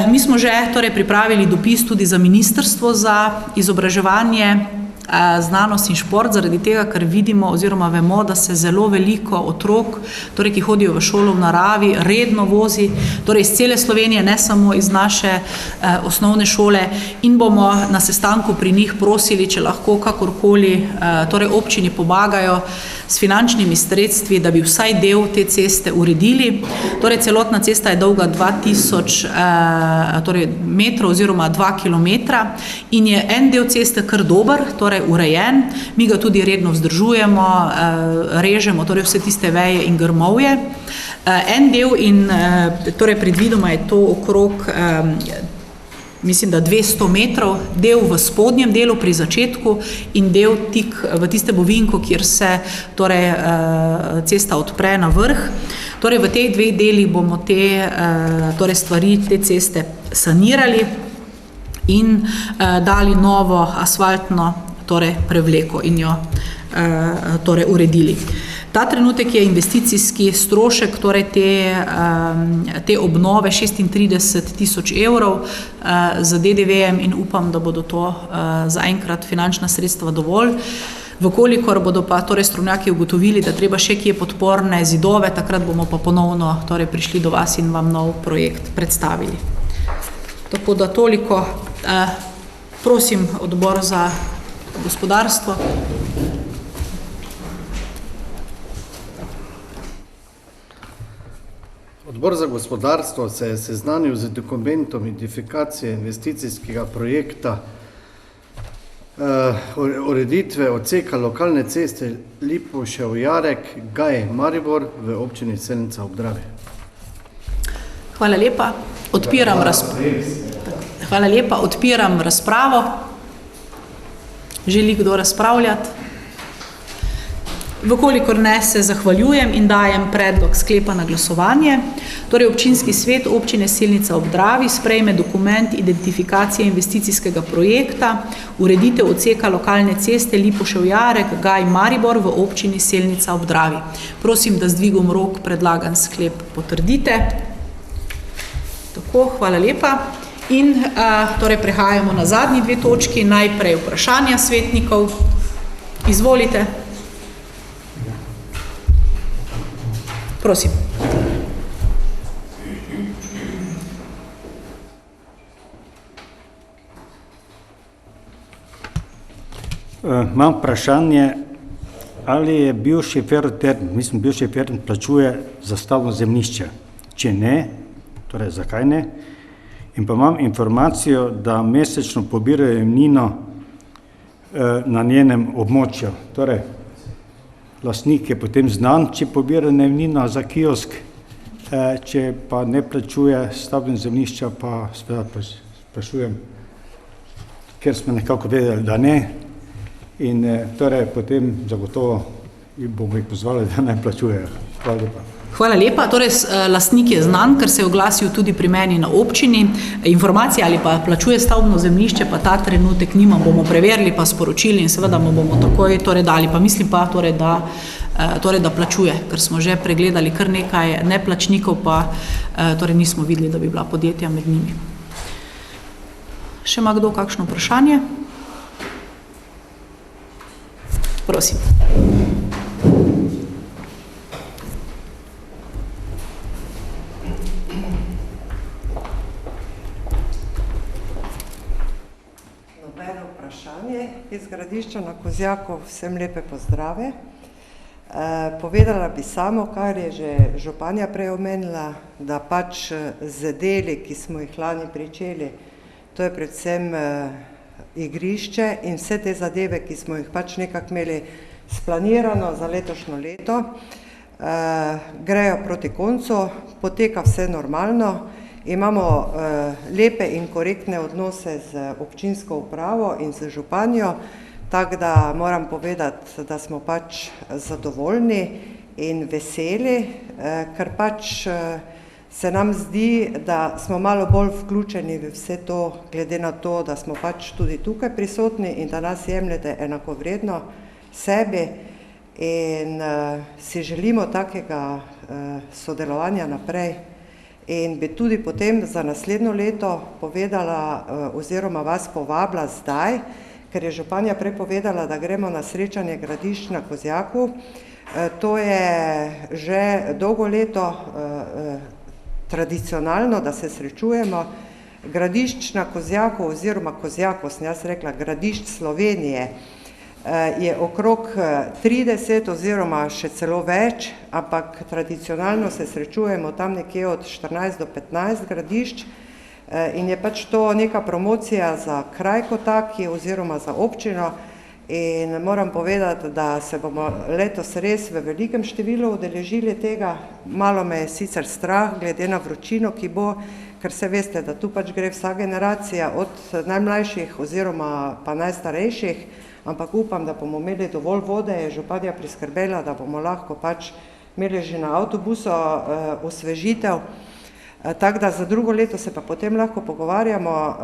Mi smo že torej pripravili dopis tudi za Ministrstvo za izobraževanje, znanost in šport, zaradi tega, ker vidimo oziroma vemo, da se zelo veliko otrok, torej, ki hodijo v šolo v naravi, redno vozi, torej iz cele Slovenije, ne samo iz naše osnovne šole, in bomo na sestanku pri njih prosili, če lahko kakorkoli torej občini pomagajo s finančnimi sredstvi, da bi vsaj del te ceste uredili. Torej celotna cesta je dolga 2000 torej metrov oziroma 2 kilometra in je en del ceste kar dober, torej urejen, mi ga tudi redno vzdržujemo, režemo, torej vse tiste veje in grmovje. En del in torej predvidoma je to okrog mislim, da 200 metrov, del v spodnjem delu pri začetku in del tik v tiste bovinko, kjer se torej, cesta odpre na vrh. Torej v teh dveh delih bomo te torej stvari, te ceste sanirali in dali novo asfaltno torej prevleko in jo torej uredili. Ta trenutek je investicijski strošek torej te obnove 36 000 evrov z DDV-jem in upam, da bodo to zaenkrat finančna sredstva dovolj. Vkolikor bodo pa torej strokovnjaki ugotovili, da treba še kje podporne zidove, takrat bomo pa ponovno torej prišli do vas in vam nov projekt predstavili. Tako da toliko. Prosim odbor za gospodarstvo. Odbor za gospodarstvo se je seznanil z dokumentom identifikacije investicijskega projekta ureditve odseka lokalne ceste Lipušev-Jarek, Gaj, Maribor v občini Selnica ob Dravi. Hvala lepa. Hvala lepa. Odpiram razpravo. Želi kdo razpravljati? Vkolikor ne, se zahvaljujem in dajem predlog sklepa na glasovanje. Torej, občinski svet občine Selnica ob Dravi sprejme dokument identifikacije investicijskega projekta, ureditev odseka lokalne ceste Lipušev-Jarek, Gaj, Maribor v občini Selnica ob Dravi. Prosim, da z dvigom rok predlagan sklep potrdite. Tako, hvala lepa. In torej prehajamo na zadnji dve točki. Najprej vprašanja svetnikov. Izvolite. Prosim. Imam vprašanje, ali je bivši Fertern plačuje za stavbno zemljišče. Če ne, torej zakaj ne? In pa imam informacijo, da mesečno pobirajo najemnino na njenem območju. Torej, lastnik je potem znan, če pobira najemnino za kiosk, če pa ne plačuje stavbno zemljišča, pa seveda sprašujem, ker smo nekako vedeli, da ne. In torej potem zagotovo bomo jih pozvali, da ne plačujejo. Hvala lepa. Hvala lepa. Torej, lastnik je znan, ker se je oglasil tudi pri meni na občini. Informacije ali pa plačuje stavbno zemljišče, pa ta trenutek nimam, bomo preverili pa sporočili in seveda mu bomo takoj dali. Pa mislim pa, da plačuje, ker smo že pregledali kar nekaj neplačnikov, pa nismo videli, da bi bila podjetja med njimi. Še ima kdo kakšno vprašanje? Prosim. Nobeno vprašanje iz Gradišča na Kozjaku, vsem lepe pozdrave. Povedala bi samo, kar je že županja prej omenila, da pač z deli, ki smo jih lani pričeli, to je predvsem igrišče in vse te zadeve, ki smo jih pač nekako imeli splanirano za letošnjo leto, grejo proti koncu, poteka vse normalno, imamo lepe in korektne odnose z občinsko upravo in z županjo, tako da moram povedati, da smo pač zadovoljni in veseli, ker pač se nam zdi, da smo malo bolj vključeni v vse to, glede na to, da smo pač tudi tukaj prisotni in da nas jemljete enakovredno sebi in si želimo takega sodelovanja naprej. In bi tudi potem za naslednjo leto povedala oziroma vas povabila zdaj, ker je županja prepovedala, da gremo na srečanje Gradišč na Kozjaku. To je že dolgo leto tradicionalno, da se srečujemo. Gradišč na Kozjaku oziroma Kozjaku, sem jaz rekla, Gradišč Slovenije, je okrog 30 oziroma še celo več, ampak tradicionalno se srečujemo tam nekje od 14 do 15 gradišč in je pač to neka promocija za kraj kot taki oziroma za občino in moram povedati, da se bomo letos res v velikem številu udeležili tega. Malo me je sicer strah glede na vročino, ki bo, ker se veste, da tu pač gre vsa generacija od najmlajših oziroma pa najstarejših, ampak upam, da bomo imeli dovolj vode, je županja priskrbela, da bomo lahko pač imeli že na avtobusu osvežitev. Tako da za drugo leto se pa potem lahko pogovarjamo,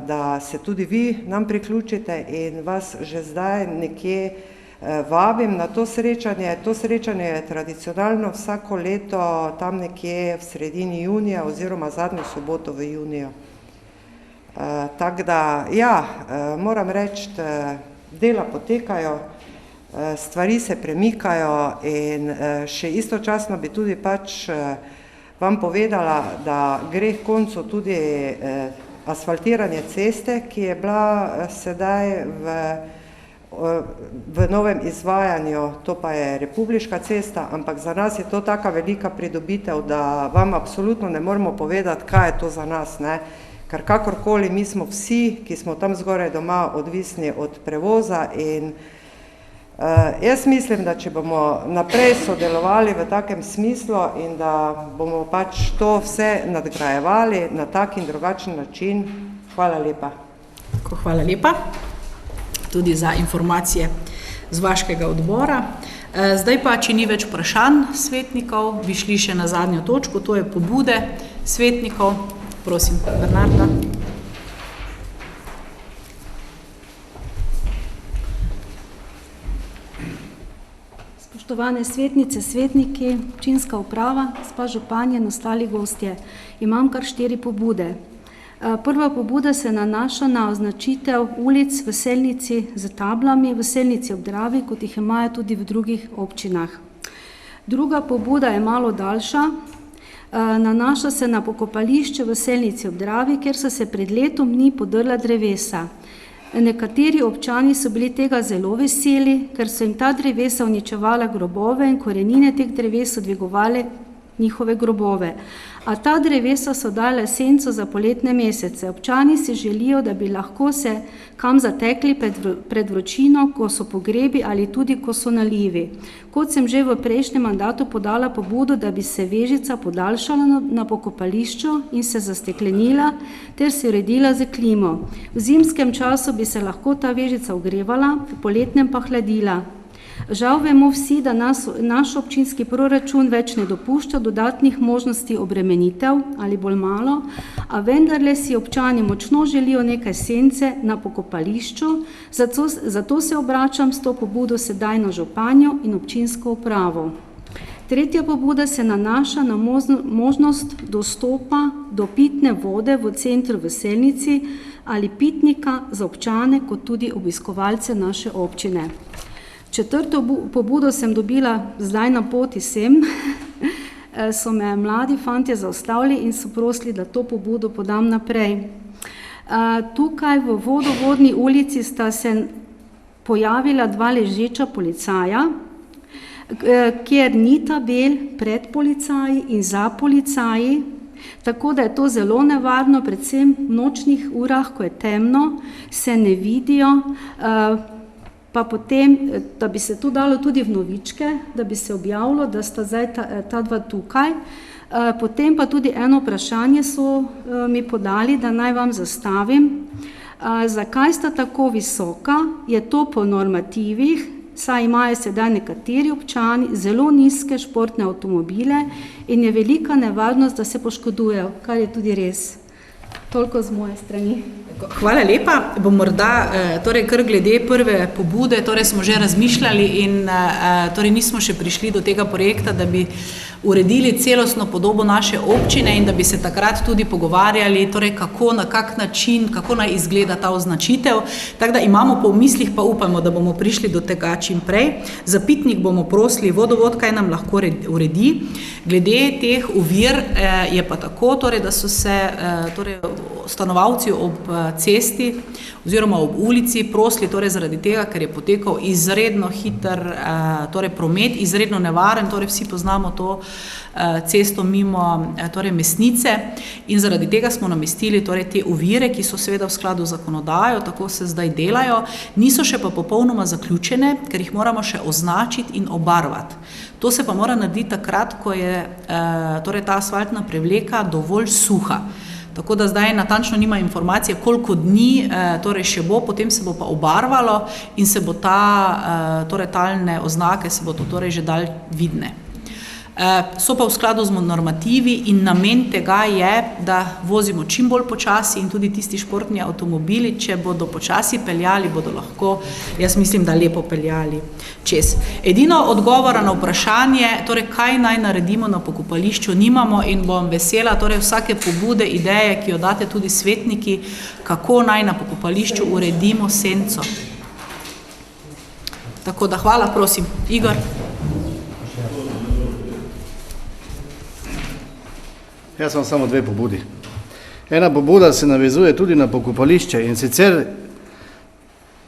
da se tudi vi nam priključite in vas že zdaj nekje vabim na to srečanje. To srečanje je tradicionalno vsako leto tam nekje v sredini junija oziroma zadnjo soboto v juniju. Tako da, ja, moram reči, dela potekajo, stvari se premikajo in še istočasno bi tudi pač vam povedala, da gre k koncu tudi asfaltiranje ceste, ki je bila sedaj v novem izvajanju, to pa je republiška cesta, ampak za nas je to taka velika pridobitev, da vam absolutno ne moremo povedati, kaj je to za nas, ne? Ker kakorkoli mi smo vsi, ki smo tam zgoraj doma, odvisni od prevoza in jaz mislim, da če bomo naprej sodelovali v takem smislu in da bomo pač to vse nadgrajevali na tak in drugačen način. Hvala lepa. Hvala lepa tudi za informacije z vaškega odbora. Zdaj pa, če ni več vprašanj svetnikov, bi šli še na zadnjo točko, to je pobude svetnikov. Prosim, Bernarda. Spoštovane svetnice, svetniki, občinska uprava, gospa županja in ostali gostje. Imam kar 4 pobude. Prva pobuda se nanaša na označitev ulic v Selnici z tablami, v Selnici ob Dravi, kot jih imajo tudi v drugih občinah. Druga pobuda je malo daljša, nanaša se na pokopališče v Selnici ob Dravi, kjer so se pred letom dni podrla drevesa. Nekateri občani so bili tega zelo veseli, ker so jim ta drevesa uničevala grobove in korenine teh dreves so dvigovale njihove grobove. A ta drevesa so dale senco za poletne mesece. Občani si želijo, da bi lahko se kam zatekli pred vročino, ko so pogrebi ali tudi, ko so nalivi. Kot sem že v prejšnjem mandatu podala pobudo, da bi se vežica podaljšala na pokopališču in se zasteklenila ter se uredila z klimo. V zimskem času bi se lahko ta vežica ogrevala, v poletnem pa hladila. Žal vemo vsi, da naš občinski proračun več ne dopušča dodatnih možnosti obremenitev ali bolj malo, a vendarle si občani močno želijo nekaj sence na pokopališču, zato se obračam s to pobudo sedaj na županjo in občinsko upravo. Tretja pobuda se nanaša na možnost dostopa do pitne vode v centru v Selnici ali pitnika za občane kot tudi obiskovalce naše občine. Četrto pobudo sem dobila zdaj na poti sem, so me mladi fantje zaustavili in so prosili, da to pobudo podam naprej. Tukaj v Vodovodni ulici sta se pojavila dva ležeča policaja, kjer ni tabel pred policaji in za policaji, tako da je to zelo nevarno, predvsem v nočnih urah, ko je temno, se ne vidijo, pa potem, da bi se to dalo tudi v novičke, da bi se objavilo, da sta zdaj ta dva tukaj. Potem pa tudi eno vprašanje so mi podali, da naj vam zastavim. Zakaj sta tako visoka? Je to po normativih, saj imajo sedaj nekateri občani zelo nizke športne avtomobile in je velika nevarnost, da se poškodujejo, kar je tudi res. Toliko z moje strani. Hvala lepa. Bom morda, torej kar glede prve pobude, torej smo že razmišljali in torej nismo še prišli do tega projekta, da bi uredili celostno podobo naše občine in da bi se takrat tudi pogovarjali, torej kako, na kak način, kako naj izgleda ta označitev. Tako da imamo po mislih, pa upamo, da bomo prišli do tega čim prej. Za pitnik bomo prosili vodovod, kaj nam lahko uredi. Glede teh ovir je pa tako, torej, da so se torej, stanovalci ob cesti oziroma ob ulici prosili torej zaradi tega, ker je potekal izredno hiter torej promet, izredno nevaren, torej vsi poznamo to cesto mimo torej Mesnice in zaradi tega smo namestili torej te ovire, ki so seveda v skladu z zakonodajo, tako se zdaj delajo, niso še pa popolnoma zaključene, ker jih moramo še označiti in obarvati. To se pa mora narediti takrat, ko je torej ta asfaltna prevleka dovolj suha. Tako da zdaj natančno nima informacije, koliko dni torej še bo, potem se bo pa obarvalo in se bo torej talne oznake se bo to torej že dal vidne. So pa v skladu z normativi in namen tega je, da vozimo čim bolj počasi in tudi tisti športni avtomobili, če bodo počasi peljali, bodo lahko, jaz mislim, da lepo peljali čez. Edino odgovora na vprašanje, torej kaj naj naredimo na pokopališču, nimamo in bom vesela, torej vsake pobude, ideje, ki jo date tudi svetniki, kako naj na pokopališču uredimo senco. Tako da hvala, prosim. Igor. Jaz imam samo dve pobudi. Ena pobuda se navezuje tudi na pokopališče in sicer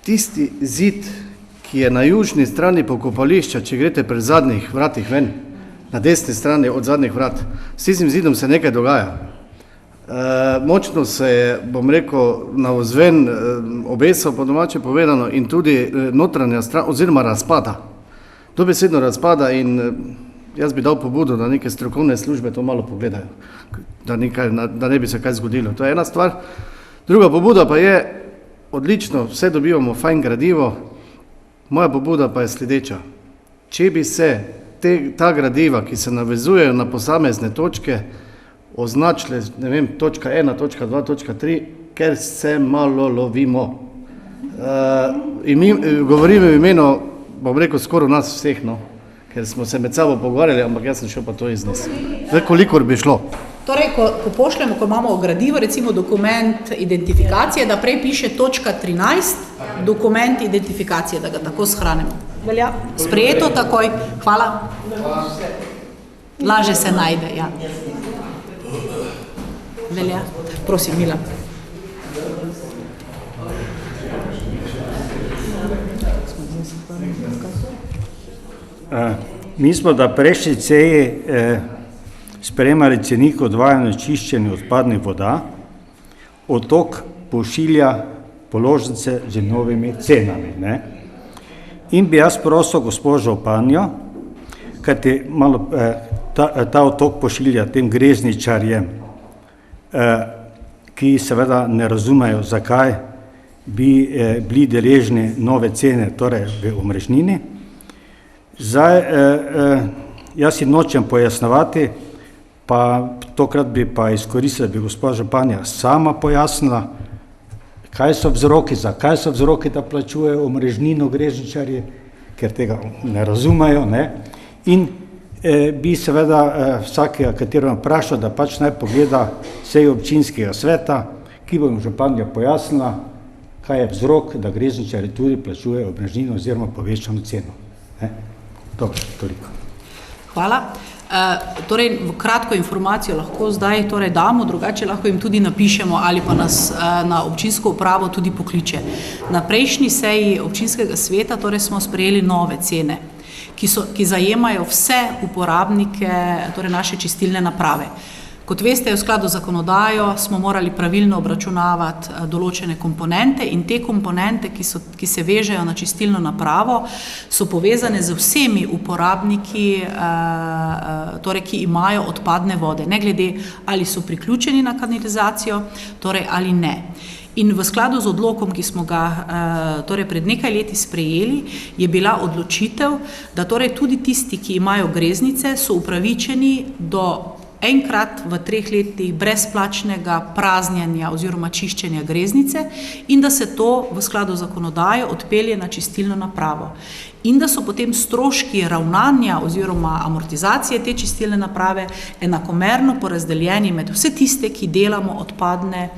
tisti zid, ki je na južni strani pokopališča, če greste pri zadnjih vratih ven, na desni strani od zadnjih vrat, s tistim zidom se nekaj dogaja. Močno se je, bom rekel, navzven obesal, po domače povedano, in tudi notranja stran, oziroma razpada. Dobesedno razpada in jaz bi dal pobudo, da neke strokovne službe to malo pogledajo, da ne bi se kaj zgodilo. To je ena stvar. Druga pobuda pa je, odlično, vse dobivamo fajn gradivo, moja pobuda pa je sledeča. Če bi se ta gradiva, ki se navezujejo na posamezne točke, označile, ne vem, točka 1, točka 2, točka 3, ker se malo lovimo. Govorim v imenu, bom rekel, skoraj nas vseh, no, ker smo se med sabo pogovarjali, ampak jaz sem šel pa to iznes. Zdaj, kolikor bi šlo. Torej, ko pošljemo, ko imamo gradivo, recimo dokument identifikacije, da prej piše točka 13, dokument identifikacije, da ga tako shranimo. Velja? Sprejeto takoj. Hvala. Laže se najde, ja. Velja? Prosim, Milan. Mi smo na prejšnji seji sprejemali cenik odvajanja čiščenja odpadnih voda, Otok pošilja položnice z novimi cenami. Ne? In bi jaz prosil gospod županjo, kajti malo ta Otok pošilja tem grezničarjem, ki seveda ne razumejo, zakaj bi bili deležni nove cene, torej v omrežnini. Zdaj, jaz si nočem pojasnjevati, pa tokrat bi pa izkoristila, bi gospod županja sama pojasnila, kaj so vzroki, zakaj so vzroki, da plačujejo omrežnino grezničarji, ker tega ne razumejo. Ne? In bi seveda vsakega, katero vprašal, da pač naj pogleda sejo občinskega sveta, ki bo županja pojasnila, kaj je vzrok, da grezničarji tudi plačujejo omrežnino oziroma povečano ceno. Ne? Dobro, toliko. Hvala. Torej, kratko informacijo lahko zdaj damo, drugače lahko jim tudi napišemo ali pa nas na občinsko upravo tudi pokliče. Na prejšnji seji občinskega sveta smo sprejeli nove cene, ki zajemajo vse uporabnike naše čistilne naprave. Kot veste, v skladu z zakonodajo smo morali pravilno obračunavati določene komponente in te komponente, ki se vežejo na čistilno napravo, so povezane z vsemi uporabniki, ki imajo odpadne vode, ne glede ali so priključeni na kanalizacijo, ali ne. In v skladu z odlokom, ki smo ga pred nekaj leti sprejeli, je bila odločitev, da tudi tisti, ki imajo greznice, so upravičeni do enkrat v 3 letih brezplačnega praznjenja oziroma čiščenja greznice in da se to v skladu z zakonodajo odpelje na čistilno napravo. In da so potem stroški ravnanja oziroma amortizacije te čistilne naprave enakomerno porazdeljeni med vse tiste, ki delamo odpadne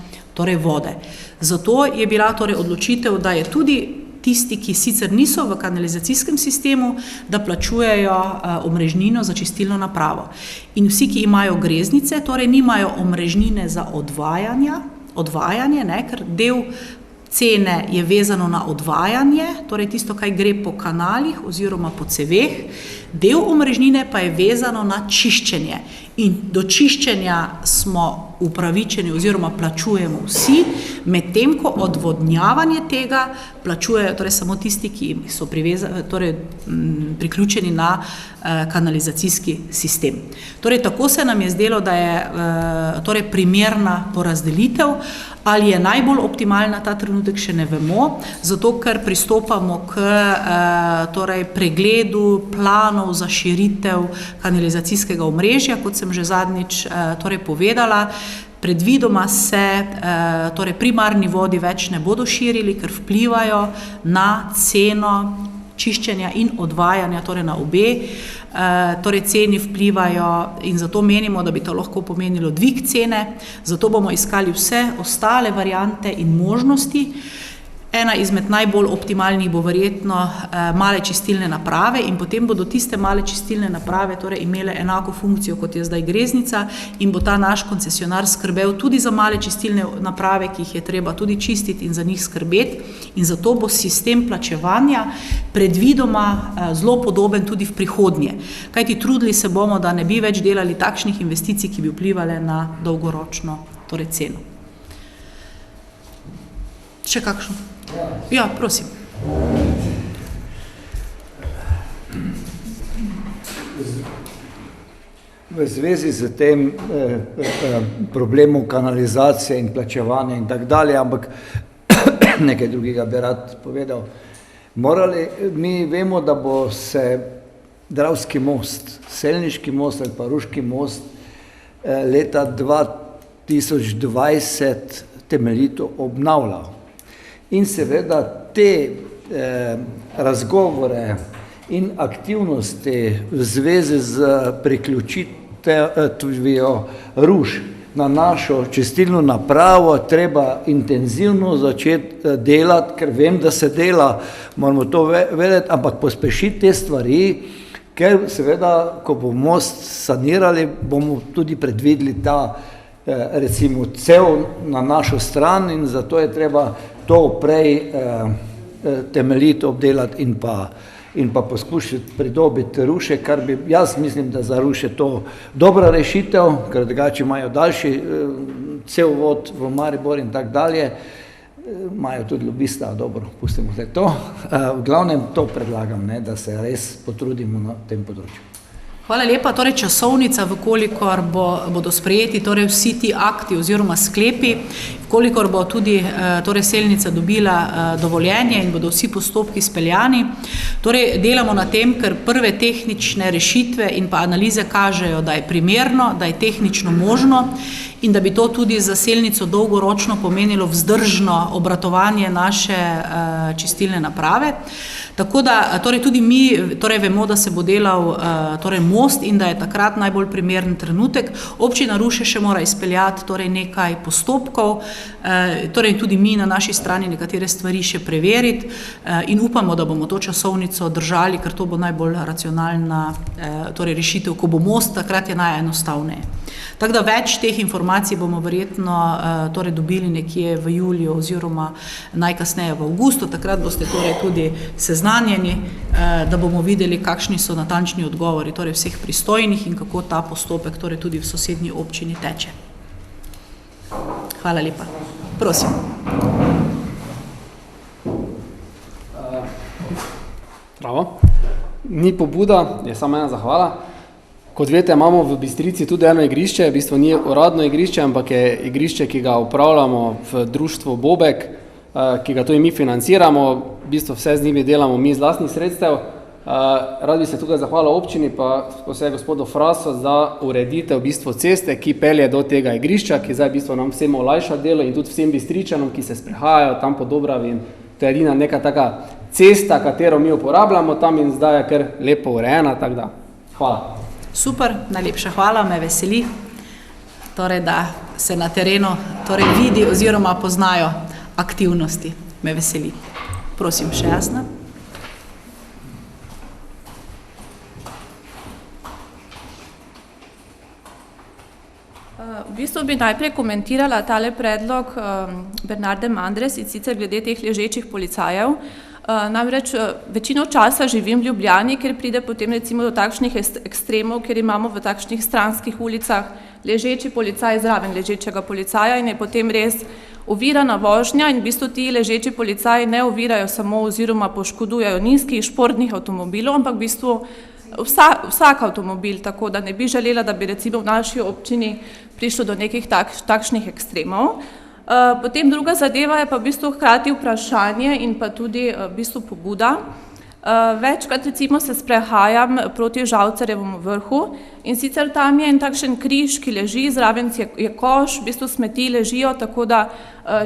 vode. Zato je bila odločitev, da je tudi tisti, ki sicer niso v kanalizacijskem sistemu, da plačujejo omrežnino za čistilno napravo. In vsi, ki imajo greznice, nimajo omrežnine za odvajanje, ker del cene je vezano na odvajanje, tisto, kaj gre po kanalih oziroma po ceveh, del omrežnine pa je vezano na čiščenje. In do čiščenja smo upravičeni oziroma plačujemo vsi, medtem ko odvodnjavanje tega plačujejo samo tisti, ki so priključeni na kanalizacijski sistem. Tako se nam je zdelo, da je primerna porazdelitev. Ali je najbolj optimalna ta trenutek, še ne vemo, zato ker pristopamo k pregledu planov za širitev kanalizacijskega omrežja, kot sem že zadnjič povedala. Predvidoma se primarni vodi več ne bodo širili, ker vplivajo na ceno čiščenja in odvajanja, na obe ceni vplivajo in zato menimo, da bi to lahko pomenilo dvig cene, zato bomo iskali vse ostale variante in možnosti. Ena izmed najbolj optimalnih bo verjetno male čistilne naprave in potem bodo tiste male čistilne naprave imele enako funkcijo, kot je zdaj greznica in bo ta naš koncesionar skrbel tudi za male čistilne naprave, ki jih je treba tudi čistiti in za njih skrbeti in zato bo sistem plačevanja predvidoma zelo podoben tudi v prihodnje. Kajti trudili se bomo, da ne bi več delali takšnih investicij, ki bi vplivale na dolgoročno ceno. Še kakšno? Ja, prosim. V zvezi z tem problemom kanalizacije in plačevanja in tako dalje, ampak nekaj drugega bi rad povedal. Mi vemo, da bo se Dravski most, Selniški most ali pa Ruški most leta 2020 temeljito obnavljal. In seveda te razgovore in aktivnosti v zvezi z ruš na našo čistilno napravo, treba intenzivno začeti delati, ker vem, da se dela, moramo to vedeti, ampak pospešiti te stvari, ker seveda, ko bomo most sanirali, bomo tudi predvideli ta, recimo, cev na našo stran in zato je treba to prej temeljito obdelati in pa poskušati pridobiti ruše, kar bi, jaz mislim, da za ruše to dobra rešitev, ker drugače imajo daljši cevovod v Maribor in tak dalje, imajo tudi lobista, dobro, pustimo zdaj to. V glavnem to predlagam, ne, da se res potrudimo na tem področju. Hvala lepa. Torej časovnica, vkolikor bodo sprejeti torej vsi ti akti oziroma sklepi, vkolikor bo tudi torej selnica dobila dovoljenje in bodo vsi postopki speljani. Torej delamo na tem, ker prve tehnične rešitve in pa analize kažejo, da je primerno, da je tehnično možno in da bi to tudi za selnico dolgoročno pomenilo vzdržno obratovanje naše čistilne naprave. Tako da torej tudi mi torej vemo, da se bo delal torej most in da je takrat najbolj primeren trenutek. Občina Ruše še mora izpeljati torej nekaj postopkov, torej tudi mi na naši strani nekatere stvari še preveriti in upamo, da bomo to časovnico držali, ker to bo najbolj racionalna torej rešitev, ko bo most, takrat je najenostavneje. Tako da več teh informacij bomo verjetno torej dobili nekje v juliju oziroma najkasneje v avgustu, takrat boste torej tudi seznanjeni, da bomo videli, kakšni so natančni odgovori torej vseh pristojnih in kako ta postopek torej tudi v sosednji občini teče. Hvala lepa. Prosim. Bravo. Ni pobuda, je samo ena zahvala. Kot veste, imamo v Bistrici tudi eno igrišče, v bistvu ni uradno igrišče, ampak je igrišče, ki ga upravljamo v društvu Bobek, ki ga tudi mi financiramo, v bistvu vse z njimi delamo mi z lastnih sredstev. Rad bi se tukaj zahvalil občini, pa posebej gospodu Fraso za ureditev v bistvu ceste, ki pelje do tega igrišča, ki zdaj v bistvu nam vsem olajša delo in tudi vsem Bistričanom, ki se sprehajajo tam po Dobravi in to je edina neka taka cesta, katero mi uporabljamo tam in zdaj je kar lepo urejena, tako da hvala. Super, najlepša hvala, me veseli, torej, da se na terenu torej vidi oziroma poznajo aktivnosti, me veseli. Prosim, še jasno? V bistvu bi najprej komentirala tale predlog Bernarde Mandres in sicer glede teh ležečih policajev. Namreč večino časa živim v Ljubljani, ker pride potem recimo do takšnih ekstremov, ker imamo v takšnih stranskih ulicah ležeči policaj zraven ležečega policaja in je potem res ovirana vožnja in v bistvu ti ležeči policaji ne ovirajo samo oziroma poškodujejo nizkih športnih avtomobilov, ampak v bistvu vsak avtomobil, tako da ne bi želela, da bi recimo v naši občini prišlo do nekih takšnih ekstremov. Potem druga zadeva je pa v bistvu hkrati vprašanje in pa tudi v bistvu pobuda. Večkrat recimo se sprehajam proti Žalcarjevemu vrhu in sicer tam je en takšen križ, ki leži, zraven je koš, v bistvu smeti ležijo, tako da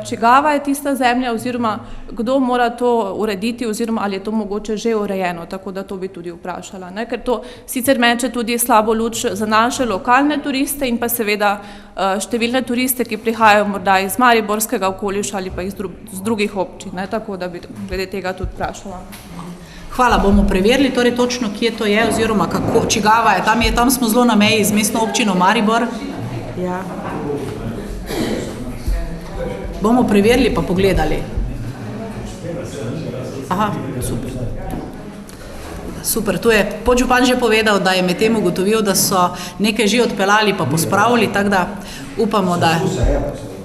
čigava je tista zemlja oziroma kdo mora to urediti oziroma ali je to mogoče že urejeno, tako da to bi tudi vprašala, ne? Ker to sicer meče tudi slabo luč za naše lokalne turiste in pa seveda številne turiste, ki prihajajo morda iz mariborskega okoliša ali pa iz drugih občin, ne? Tako da bi glede tega tudi vprašala. Hvala, bomo preverili torej točno, kje to je oziroma kako, čigava je, tam smo zelo na meji z mestno občino Maribor. Ja. Bomo preverili pa pogledali. Aha, super. Super, tu je podžupan že povedal, da je med tem ugotovil, da so nekaj že odpeljali pa pospravili, tako da upamo, da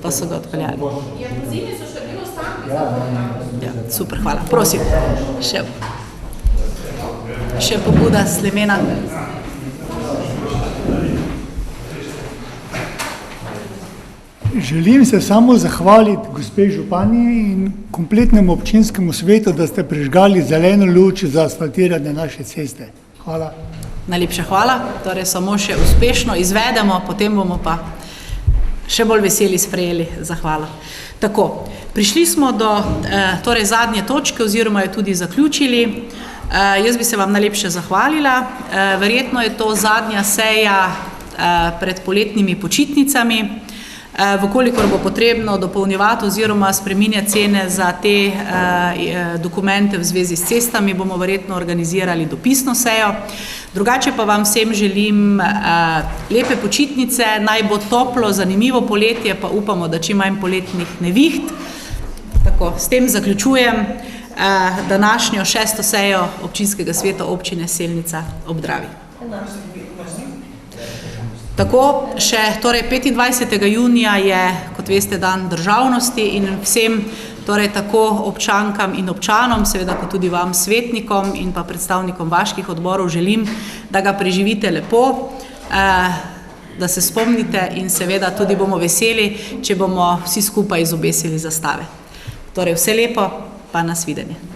pa so ga odpeljali. Ja, po zimi so še bilo stanki. Ja, super, hvala. Prosim, še pobuda Slemena. Želim se samo zahvaliti gospe županji in kompletnemu občinskemu svetu, da ste prižgali zeleno luč za asfaltiranje naše ceste. Hvala. Najlepša hvala, torej samo še uspešno izvedemo, potem bomo pa še bolj veseli sprejeli zahvalo. Tako, prišli smo do torej zadnje točke oziroma jo tudi zaključili. Jaz bi se vam najlepše zahvalila. Verjetno je to zadnja seja pred poletnimi počitnicami. Vkolikor bo potrebno dopolnjevati oziroma spreminjati cene za te dokumente v zvezi s cestami, bomo verjetno organizirali dopisno sejo. Drugače pa vam vsem želim lepe počitnice, naj bo toplo, zanimivo poletje, pa upamo, da čim manj poletnih neviht. Tako, s tem zaključujem današnjo 6. sejo občinskega sveta občine Selnica ob Dravi. Tako, torej 25. junija je, kot veste, dan državnosti in vsem, torej tako občankam in občanom, seveda kot tudi vam svetnikom in pa predstavnikom vaških odborov želim, da ga preživite lepo, da se spomnite in seveda tudi bomo veseli, če bomo vsi skupaj izobesili zastave. Torej vse lepo, pa nasvidenje.